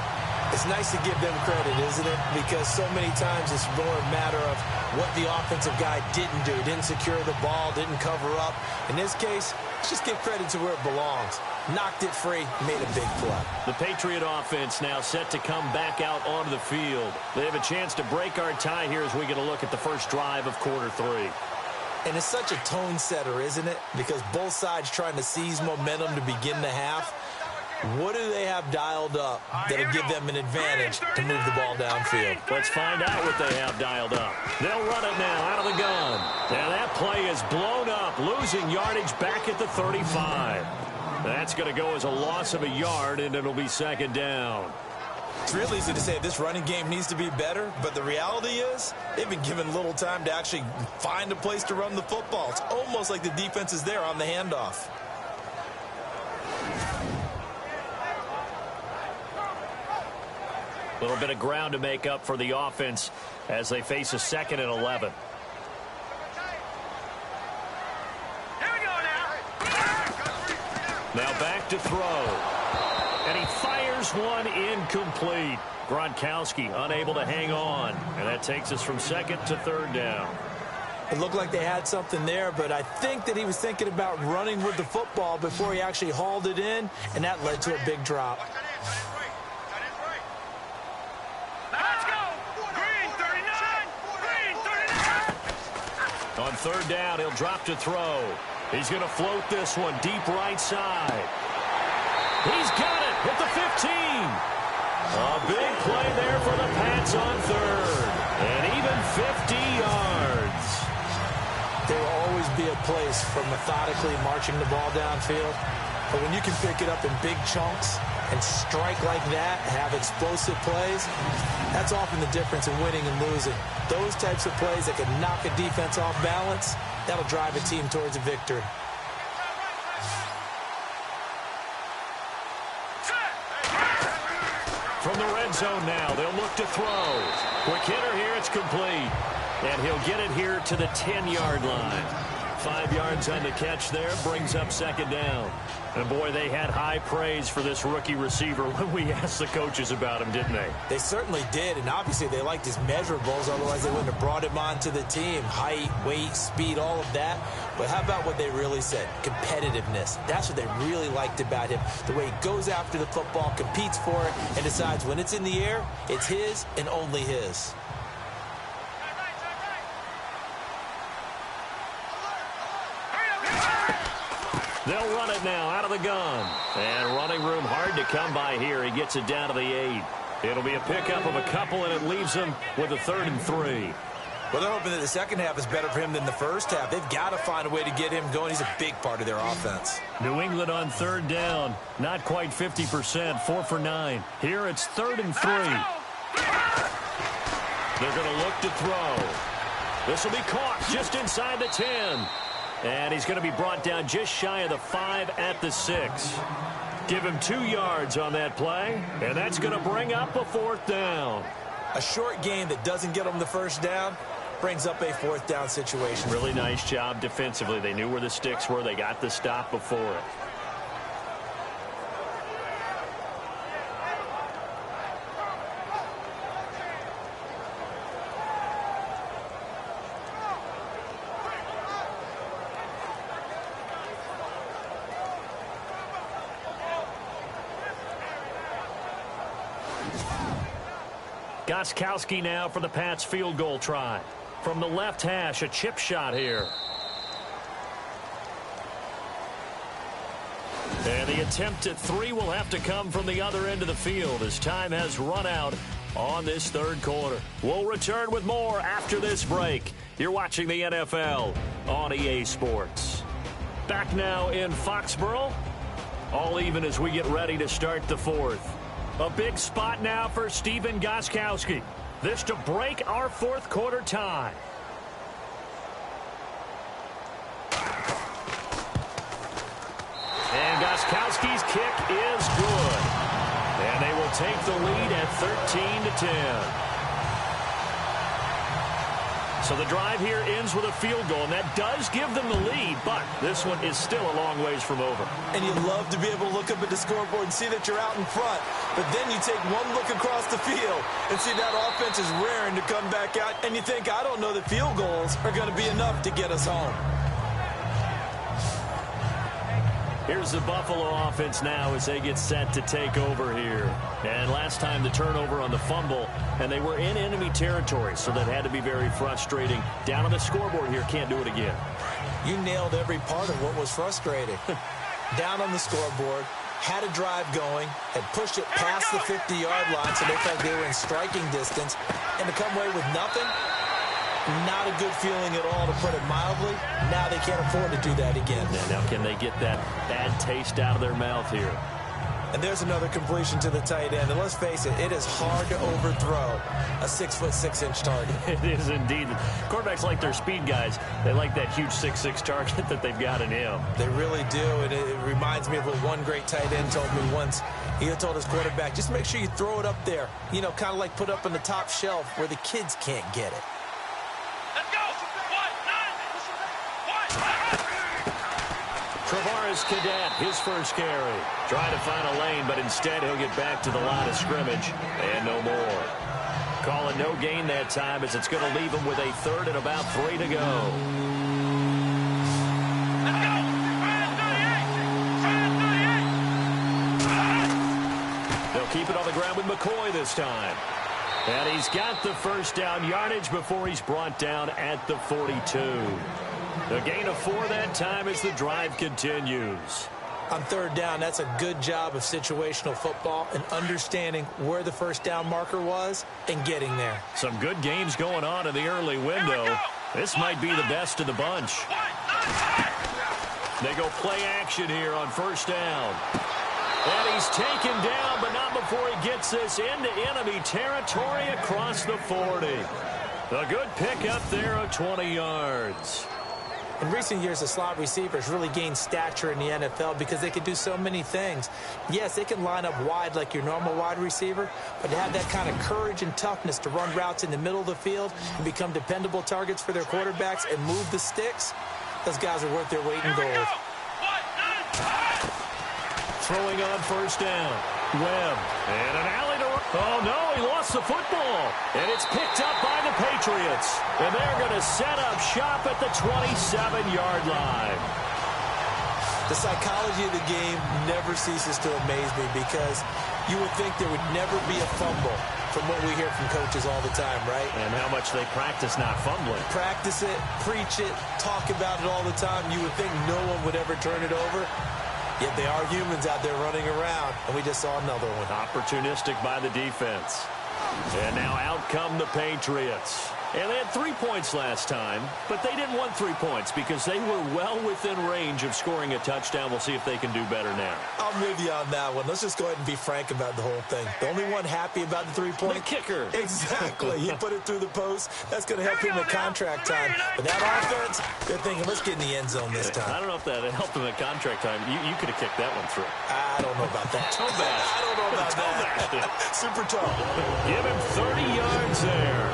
It's nice to give them credit, isn't it? Because so many times it's more a matter of what the offensive guy didn't do. Didn't secure the ball, didn't cover up. In this case, let's just give credit to where it belongs. Knocked it free, made a big play. The Patriot offense now set to come back out onto the field. They have a chance to break our tie here as we get a look at the first drive of quarter three. And it's such a tone setter, isn't it? Because both sides trying to seize momentum to begin the half. What do they have dialed up that'll give them an advantage to move the ball downfield? Let's find out what they have dialed up. They'll run it now out of the gun. And that play is blown up, losing yardage back at the 35. That's going to go as a loss of a yard, and it'll be second down. It's real easy to say this running game needs to be better, but the reality is they've been given little time to actually find a place to run the football. It's almost like the defense is there on the handoff. A little bit of ground to make up for the offense as they face a 2nd and 11. Now back to throw. And he fires one incomplete. Gronkowski unable to hang on. And that takes us from 2nd to 3rd down. It looked like they had something there, but I think that he was thinking about running with the football before he actually hauled it in, and that led to a big drop. On 3rd down, he'll drop to throw. He's going to float this one deep right side. He's got it at the 15. A big play there for the Pats on 3rd. And even 50 yards. There will always be a place for methodically marching the ball downfield. But when you can pick it up in big chunks and strike like that, have explosive plays, that's often the difference in winning and losing. Those types of plays that can knock a defense off balance, that'll drive a team towards a victory. From the red zone now, they'll look to throw. Quick hitter here, it's complete. And he'll get it here to the 10-yard line. 5 yards on the catch there, brings up 2nd down. And boy, they had high praise for this rookie receiver when we asked the coaches about him, didn't they? They certainly did, and obviously they liked his measurables, otherwise they wouldn't have brought him onto the team. Height, weight, speed, all of that. But how about what they really said? Competitiveness. That's what they really liked about him. The way he goes after the football, competes for it, and decides when it's in the air, it's his and only his. They'll run it now out of the gun. And running room hard to come by here. He gets it down to the 8. It'll be a pickup of a couple, and it leaves him with a 3rd and 3. Well, they're hoping that the second half is better for him than the first half. They've got to find a way to get him going. He's a big part of their offense. New England on 3rd down. Not quite 50%. 4 for 9. Here it's 3rd and 3. They're going to look to throw. This will be caught just inside the 10. And he's going to be brought down just shy of the 5 at the 6. Give him 2 yards on that play, and that's going to bring up a 4th down. A short game that doesn't get them the first down brings up a 4th down situation. Really nice job defensively. They knew where the sticks were. They got the stop before it. Gostkowski now for the Pats field goal try. From the left hash, a chip shot here. And the attempt at 3 will have to come from the other end of the field as time has run out on this third quarter. We'll return with more after this break. You're watching the NFL on EA Sports. Back now in Foxborough. All even as we get ready to start the fourth. A big spot now for Stephen Gostkowski. This to break our fourth quarter tie. And Gostkowski's kick is good. And they will take the lead at 13-10. So the drive here ends with a field goal, and that does give them the lead, but this one is still a long ways from over. And you love to be able to look up at the scoreboard and see that you're out in front. But then you take one look across the field and see that offense is raring to come back out, and you think, I don't know that field goals are going to be enough to get us home. Here's the Buffalo offense now as they get set to take over here. And last time the turnover on the fumble, and they were in enemy territory, so that had to be very frustrating. Down on the scoreboard here, can't do it again. You nailed every part of what was frustrating. Down on the scoreboard, had a drive going, had pushed it past the 50-yard line, so they felt they were in striking distance, and to come away with nothing, not a good feeling at all, to put it mildly. Now they can't afford to do that again. And now can they get that bad taste out of their mouth here? And there's another completion to the tight end. And let's face it, it is hard to overthrow a 6'6" target. It is indeed. Quarterbacks like their speed guys. They like that huge 6'6" target that they've got in him. They really do. And it reminds me of what one great tight end told me once. He told his quarterback, just make sure you throw it up there. You know, kind of like put up on the top shelf where the kids can't get it. Travaris Cadet, his first carry. Trying to find a lane, but instead he'll get back to the line of scrimmage and no more. Calling no gain that time as it's going to leave him with a third and about 3 to go. They'll keep it on the ground with McCoy this time. And he's got the first down yardage before he's brought down at the 42. A gain of 4 that time as the drive continues. On third down, that's a good job of situational football and understanding where the first down marker was and getting there. Some good games going on in the early window. This might be the best of the bunch. They go play action here on first down. And he's taken down, but not before he gets this into enemy territory across the 40. A good pickup there of 20 yards. In recent years, the slot receivers really gained stature in the NFL because they can do so many things. Yes, they can line up wide like your normal wide receiver, but to have that kind of courage and toughness to run routes in the middle of the field and become dependable targets for their quarterbacks and move the sticks, those guys are worth their weight in gold. Throwing on first down. Webb. And an alley to... Oh, no, he lost the football. And it's picked up by the Patriots. And they're going to set up shop at the 27-yard line. The psychology of the game never ceases to amaze me because you would think there would never be a fumble from what we hear from coaches all the time, right? And how much they practice not fumbling. Practice it, preach it, talk about it all the time. You would think no one would ever turn it over. Yet they are humans out there running around, and we just saw another one. Opportunistic by the defense. And now out come the Patriots. And they had 3 points last time, but they didn't want 3 points because they were well within range of scoring a touchdown. We'll see if they can do better now. I'm with you on that one. Let's just go ahead and be frank about the whole thing. The only one happy about the 3-point? The kicker. Exactly. He put it through the post. That's going to help him at contract time. But that offense, they're thinking, let's get in the end zone this time. I don't know if that helped him at contract time. You could have kicked that one through. I don't know about that. Toe bash. I don't know about that. Super tall. Give him 30 yards there.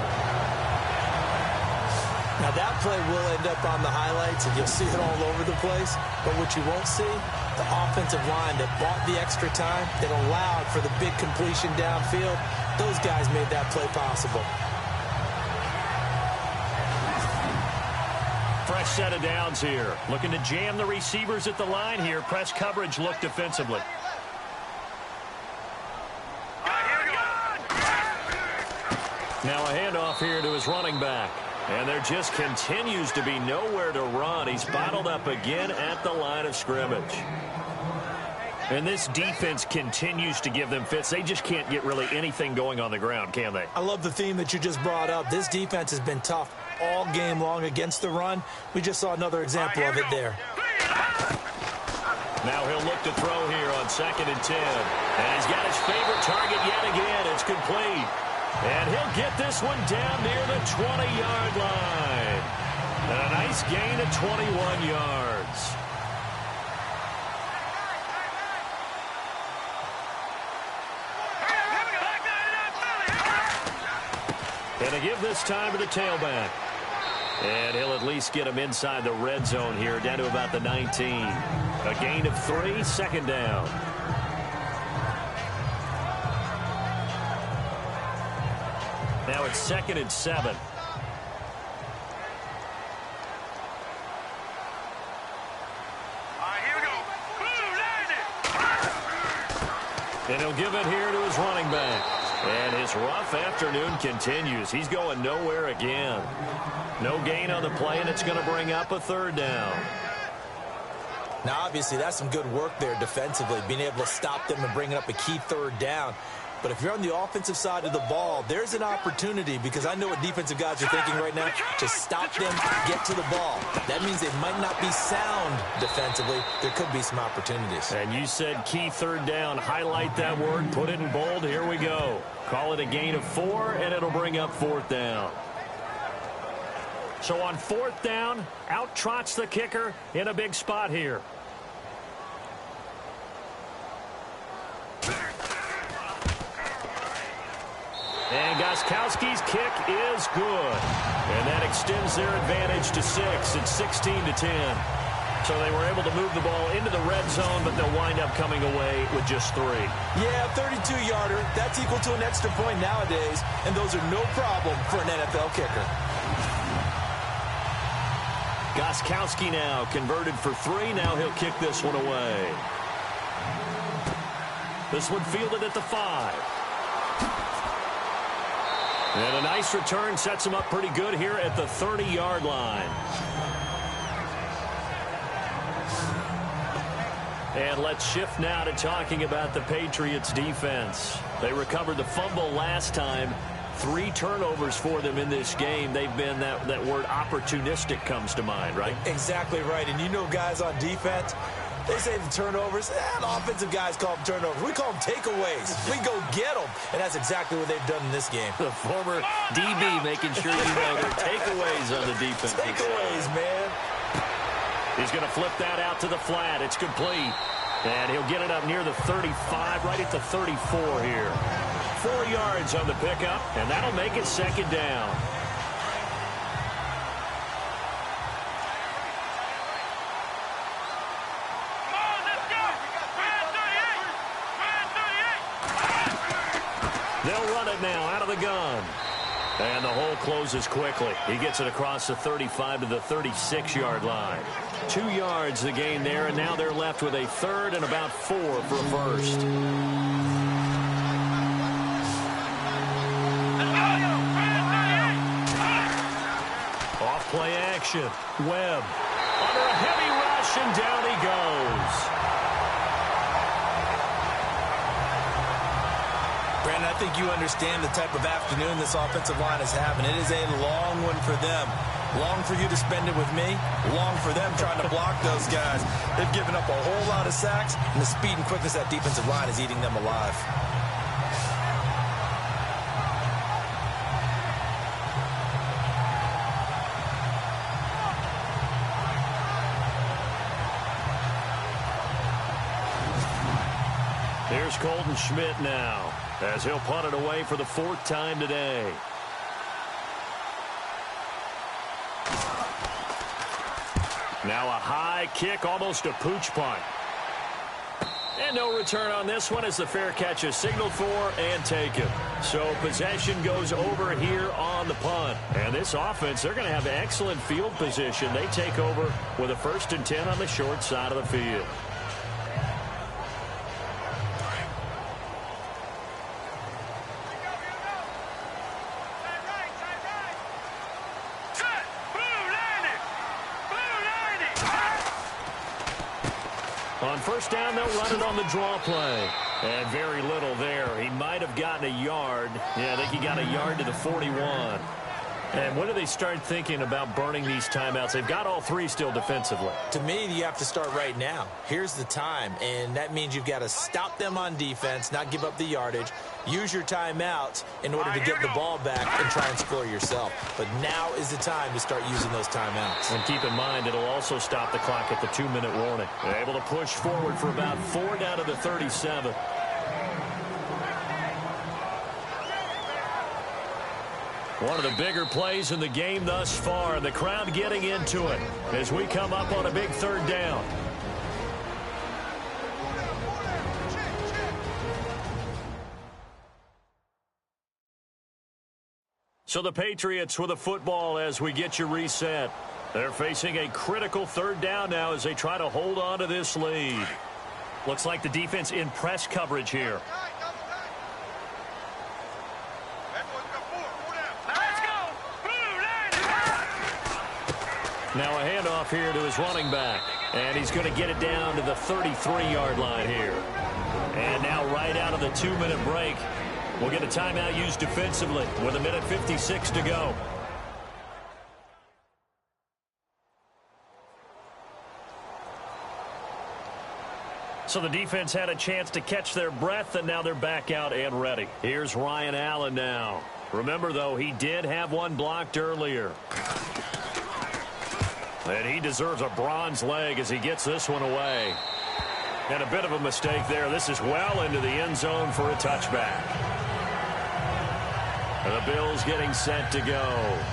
Now, that play will end up on the highlights, and you'll see it all over the place. But what you won't see, the offensive line that bought the extra time, that allowed for the big completion downfield, those guys made that play possible. Fresh set of downs here. Looking to jam the receivers at the line here. Press coverage look defensively. off here to his running back. And there just continues to be nowhere to run. He's bottled up again at the line of scrimmage. And this defense continues to give them fits. They just can't get really anything going on the ground, can they? I love the theme that you just brought up. This defense has been tough all game long against the run. We just saw another example of it there. Now he'll look to throw here on 2nd and 10. And he's got his favorite target yet again. It's complete. And he'll get this one down near the 20-yard line. And a nice gain of 21 yards. And to give this time to the tailback. And he'll at least get him inside the red zone here, down to about the 19. A gain of 3, 2nd down. Now it's 2nd and 7. Here we go. And he'll give it here to his running back. And his rough afternoon continues. He's going nowhere again. No gain on the play, and it's going to bring up a 3rd down. Now, obviously, that's some good work there defensively, being able to stop them and bringing up a key 3rd down. But if you're on the offensive side of the ball, there's an opportunity, because I know what defensive guys are thinking right now, to stop them, get to the ball. That means they might not be sound defensively. There could be some opportunities. And you said key 3rd down. Highlight that word, put it in bold. Here we go. Call it a gain of 4, and it'll bring up 4th down. So on 4th down, out trots the kicker in a big spot here. And Gostkowski's kick is good. And that extends their advantage to 6. It's 16-10. So they were able to move the ball into the red zone, but they'll wind up coming away with just 3. Yeah, 32-yarder. That's equal to an extra point nowadays, and those are no problem for an NFL kicker. Gostkowski now converted for 3. Now he'll kick this one away. This one fielded at the 5. And a nice return sets him up pretty good here at the 30-yard line. And let's shift now to talking about the Patriots defense. They recovered the fumble last time. 3 turnovers for them in this game. They've been, that word opportunistic comes to mind, right? Exactly right. And you know guys on defense, they say the turnovers. The offensive guys call them turnovers. We call them takeaways. We go get them. And that's exactly what they've done in this game. The former DB making sure you know they're takeaways on the defense. Takeaways, man. He's going to flip that out to the flat. It's complete. And he'll get it up near the 35, right at the 34 here. 4 yards on the pickup, and that'll make it 2nd down. They'll run it now out of the gun. And the hole closes quickly. He gets it across the 35 to the 36-yard line. 2 yards the gain there, and now they're left with a 3rd and about 4 for a first. Off play action. Webb under a heavy rush, and down he goes. Brandon, I think you understand the type of afternoon this offensive line is having. It is a long one for them. Long for you to spend it with me. Long for them trying to block those guys. They've given up a whole lot of sacks, and the speed and quickness of that defensive line is eating them alive. Here's Colton Schmidt now, as he'll punt it away for the 4th time today. Now a high kick, almost a pooch punt. And no return on this one as the fair catch is signaled for and taken. So possession goes over here on the punt. And this offense, they're going to have excellent field position. They take over with a 1st and 10 on the short side of the field. On first down, they'll run it on the draw play. And very little there. He might have gotten a yard. Yeah, I think he got a yard to the 41. And when do they start thinking about burning these timeouts? They've got all three still defensively. To me, you have to start right now. Here's the time, and that means you've got to stop them on defense, not give up the yardage, use your timeouts in order to get the ball back and try and score yourself. But now is the time to start using those timeouts. And keep in mind, it'll also stop the clock at the 2-minute warning. They're able to push forward for about 4 down to the 37. One of the bigger plays in the game thus far, and the crowd getting into it as we come up on a big third down. So the Patriots with the football as we get you reset. They're facing a critical third down now as they try to hold on to this lead. Looks like the defense in press coverage here. Now a handoff here to his running back. And he's going to get it down to the 33-yard line here. And now right out of the 2-minute break, we'll get a timeout used defensively with 1:56 to go. So the defense had a chance to catch their breath, and now they're back out and ready. Here's Ryan Allen now. Remember, though, he did have one blocked earlier. And he deserves a bronze leg as he gets this one away. And a bit of a mistake there. This is well into the end zone for a touchback. And the Bills getting set to go.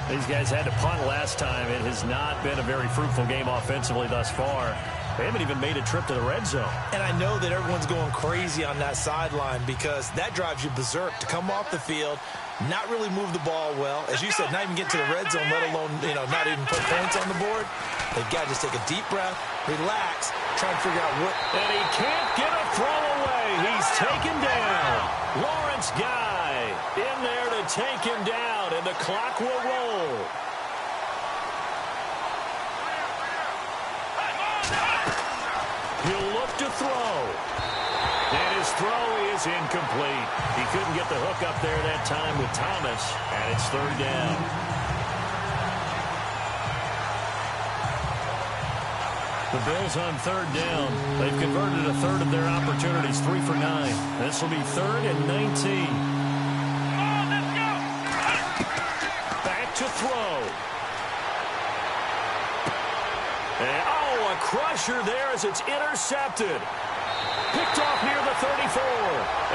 These guys had to punt last time. It has not been a very fruitful game offensively thus far. They haven't even made a trip to the red zone. And I know that everyone's going crazy on that sideline because that drives you berserk to come off the field, not really move the ball well. As you said, not even get to the red zone, let alone, not even put points on the board. They've got to just take a deep breath, relax, try and figure out what. And he can't get a throw away. He's taken down. Lawrence Guy in there to take him down, and the clock will roll. He'll look to throw. And his throw is incomplete. He couldn't get the hook up there that time with Thomas, and it's third down. The Bills on third down. They've converted a third of their opportunities, 3 for 9. This will be 3rd and 19. Back to throw. And, a crusher there as it's intercepted. Picked off near the 34.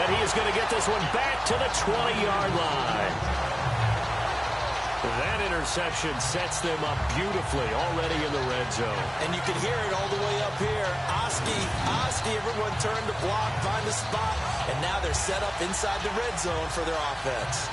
And he is going to get this one back to the 20-yard line. That interception sets them up beautifully already in the red zone. And you can hear it all the way up here. Oski, everyone turned to block, find the spot, and now they're set up inside the red zone for their offense.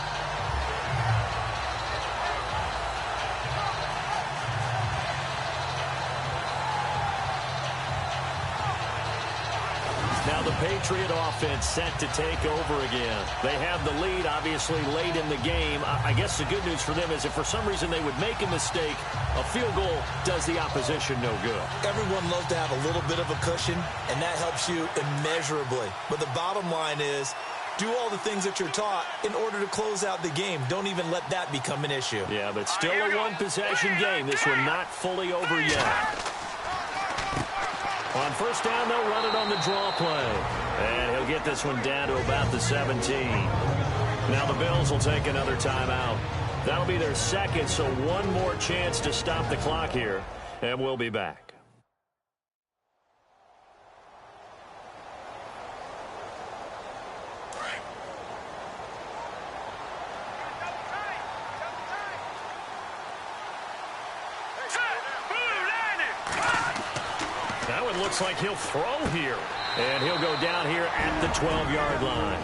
Now the Patriot offense set to take over again. They have the lead, obviously, late in the game. I guess the good news for them is if for some reason they would make a mistake, a field goal does the opposition no good. Everyone loves to have a little bit of a cushion, and that helps you immeasurably. But the bottom line is, do all the things that you're taught in order to close out the game. Don't even let that become an issue. Yeah, but still a one-possession game. This one not fully over yet. On first down, they'll run it on the draw play. And he'll get this one down to about the 17. Now the Bills will take another timeout. That'll be their second, so one more chance to stop the clock here. And we'll be back. That one looks like he'll throw here. And he'll go down here at the 12-yard line.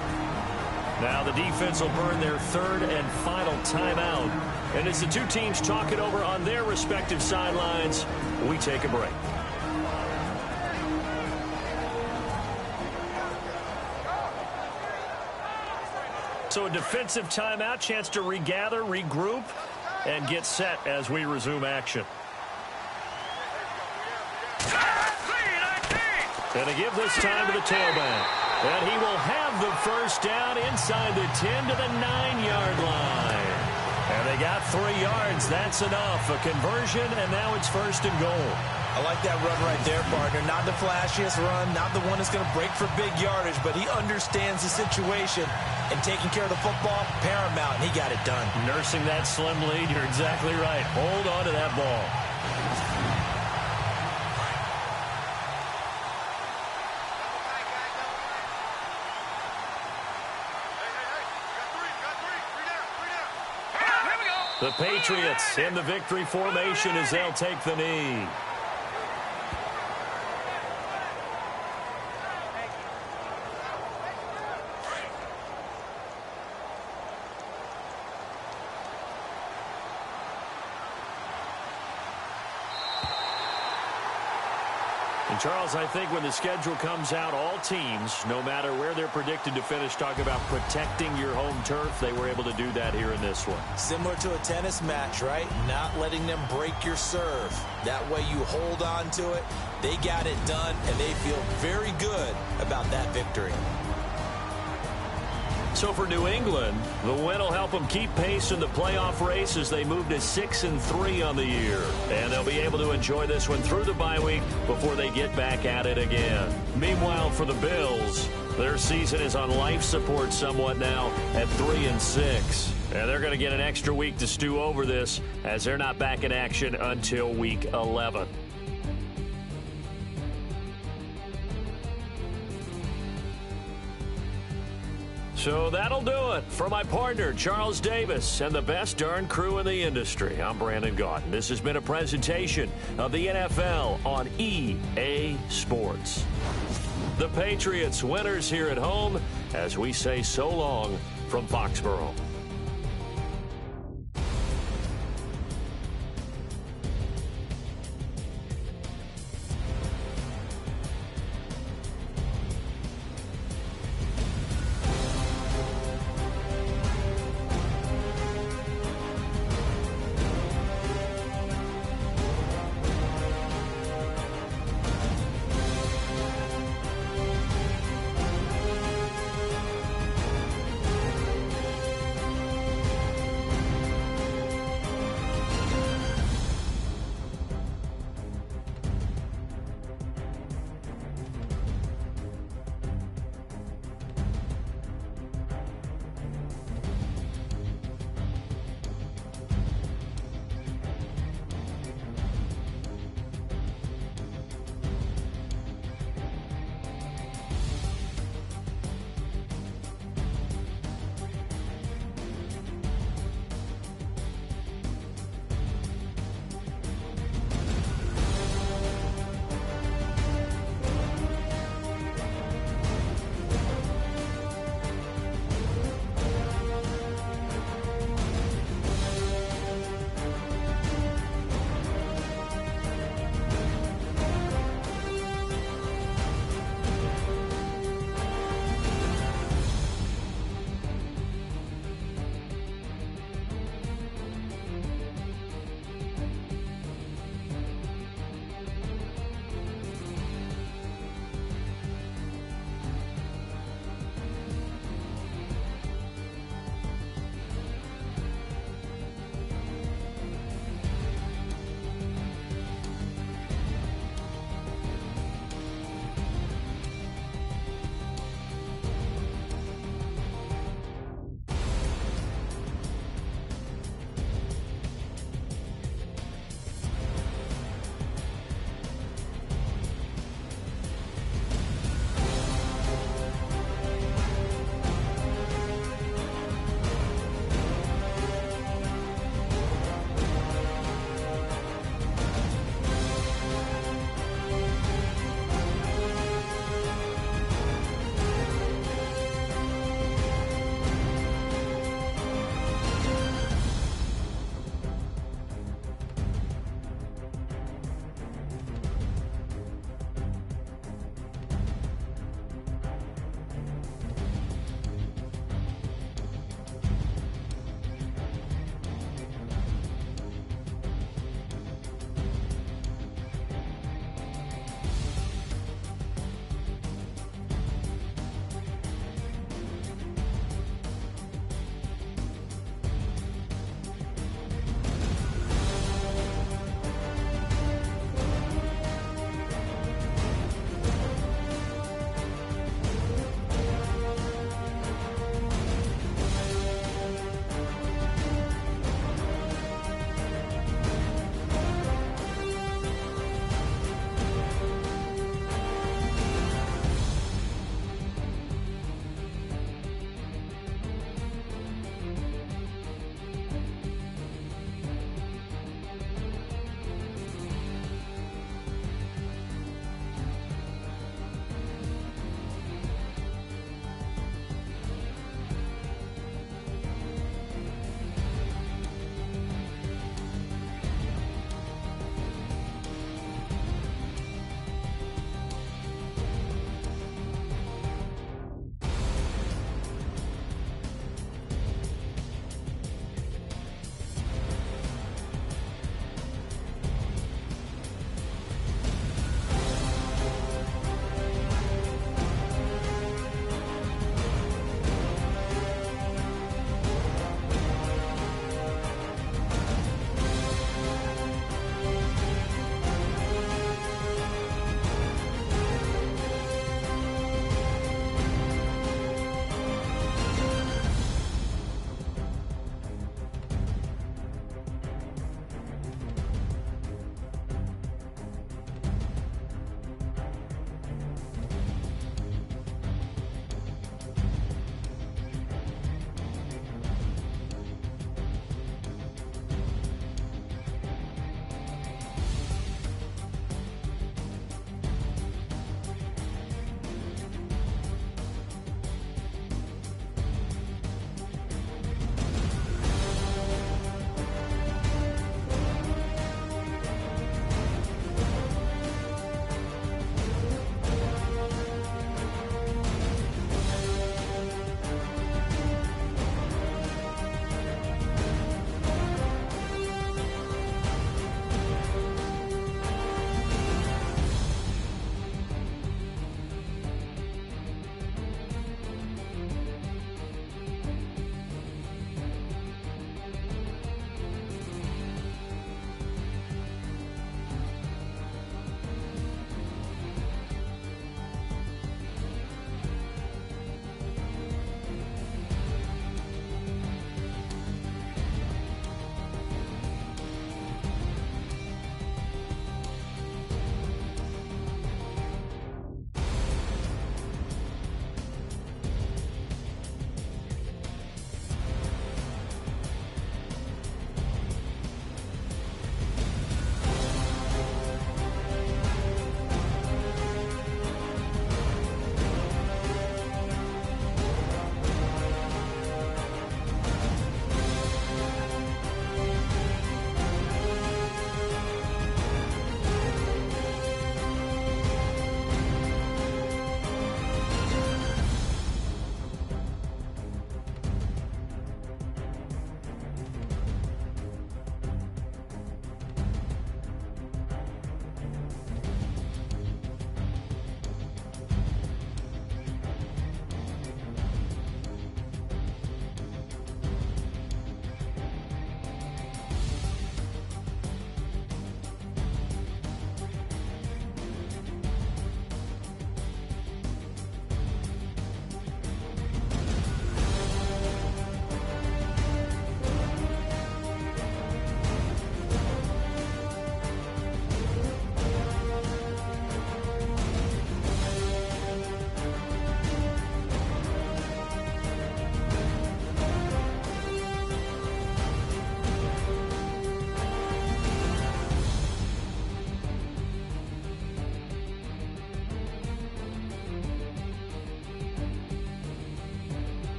Now the defense will burn their third and final timeout. And as the two teams talk it over on their respective sidelines, we take a break. So a defensive timeout, chance to regather, regroup, and get set as we resume action. And to give this time to the tailback. And he will have the first down inside the 10 to the 9-yard line. And they got 3 yards. That's enough. A conversion, and now it's first and goal. I like that run right there, partner. Not the flashiest run, not the one that's going to break for big yardage, but he understands the situation, and taking care of the football, paramount, and he got it done. Nursing that slim lead, you're exactly right. Hold on to that ball. The Patriots in the victory formation as they'll take the knee. And Charles, I think when the schedule comes out, all teams, no matter where they're predicted to finish, talk about protecting your home turf. They were able to do that here in this one. Similar to a tennis match, right? Not letting them break your serve. That way you hold on to it. They got it done, and they feel very good about that victory. So for New England, the win will help them keep pace in the playoff race as they move to 6-3 on the year. And they'll be able to enjoy this one through the bye week before they get back at it again. Meanwhile, for the Bills, their season is on life support somewhat now at 3-6. And they're going to get an extra week to stew over this as they're not back in action until week 11. So that'll do it for my partner, Charles Davis, and the best darn crew in the industry. I'm Brandon Gaudin. This has been a presentation of the NFL on EA Sports. The Patriots winners here at home as we say so long from Foxborough.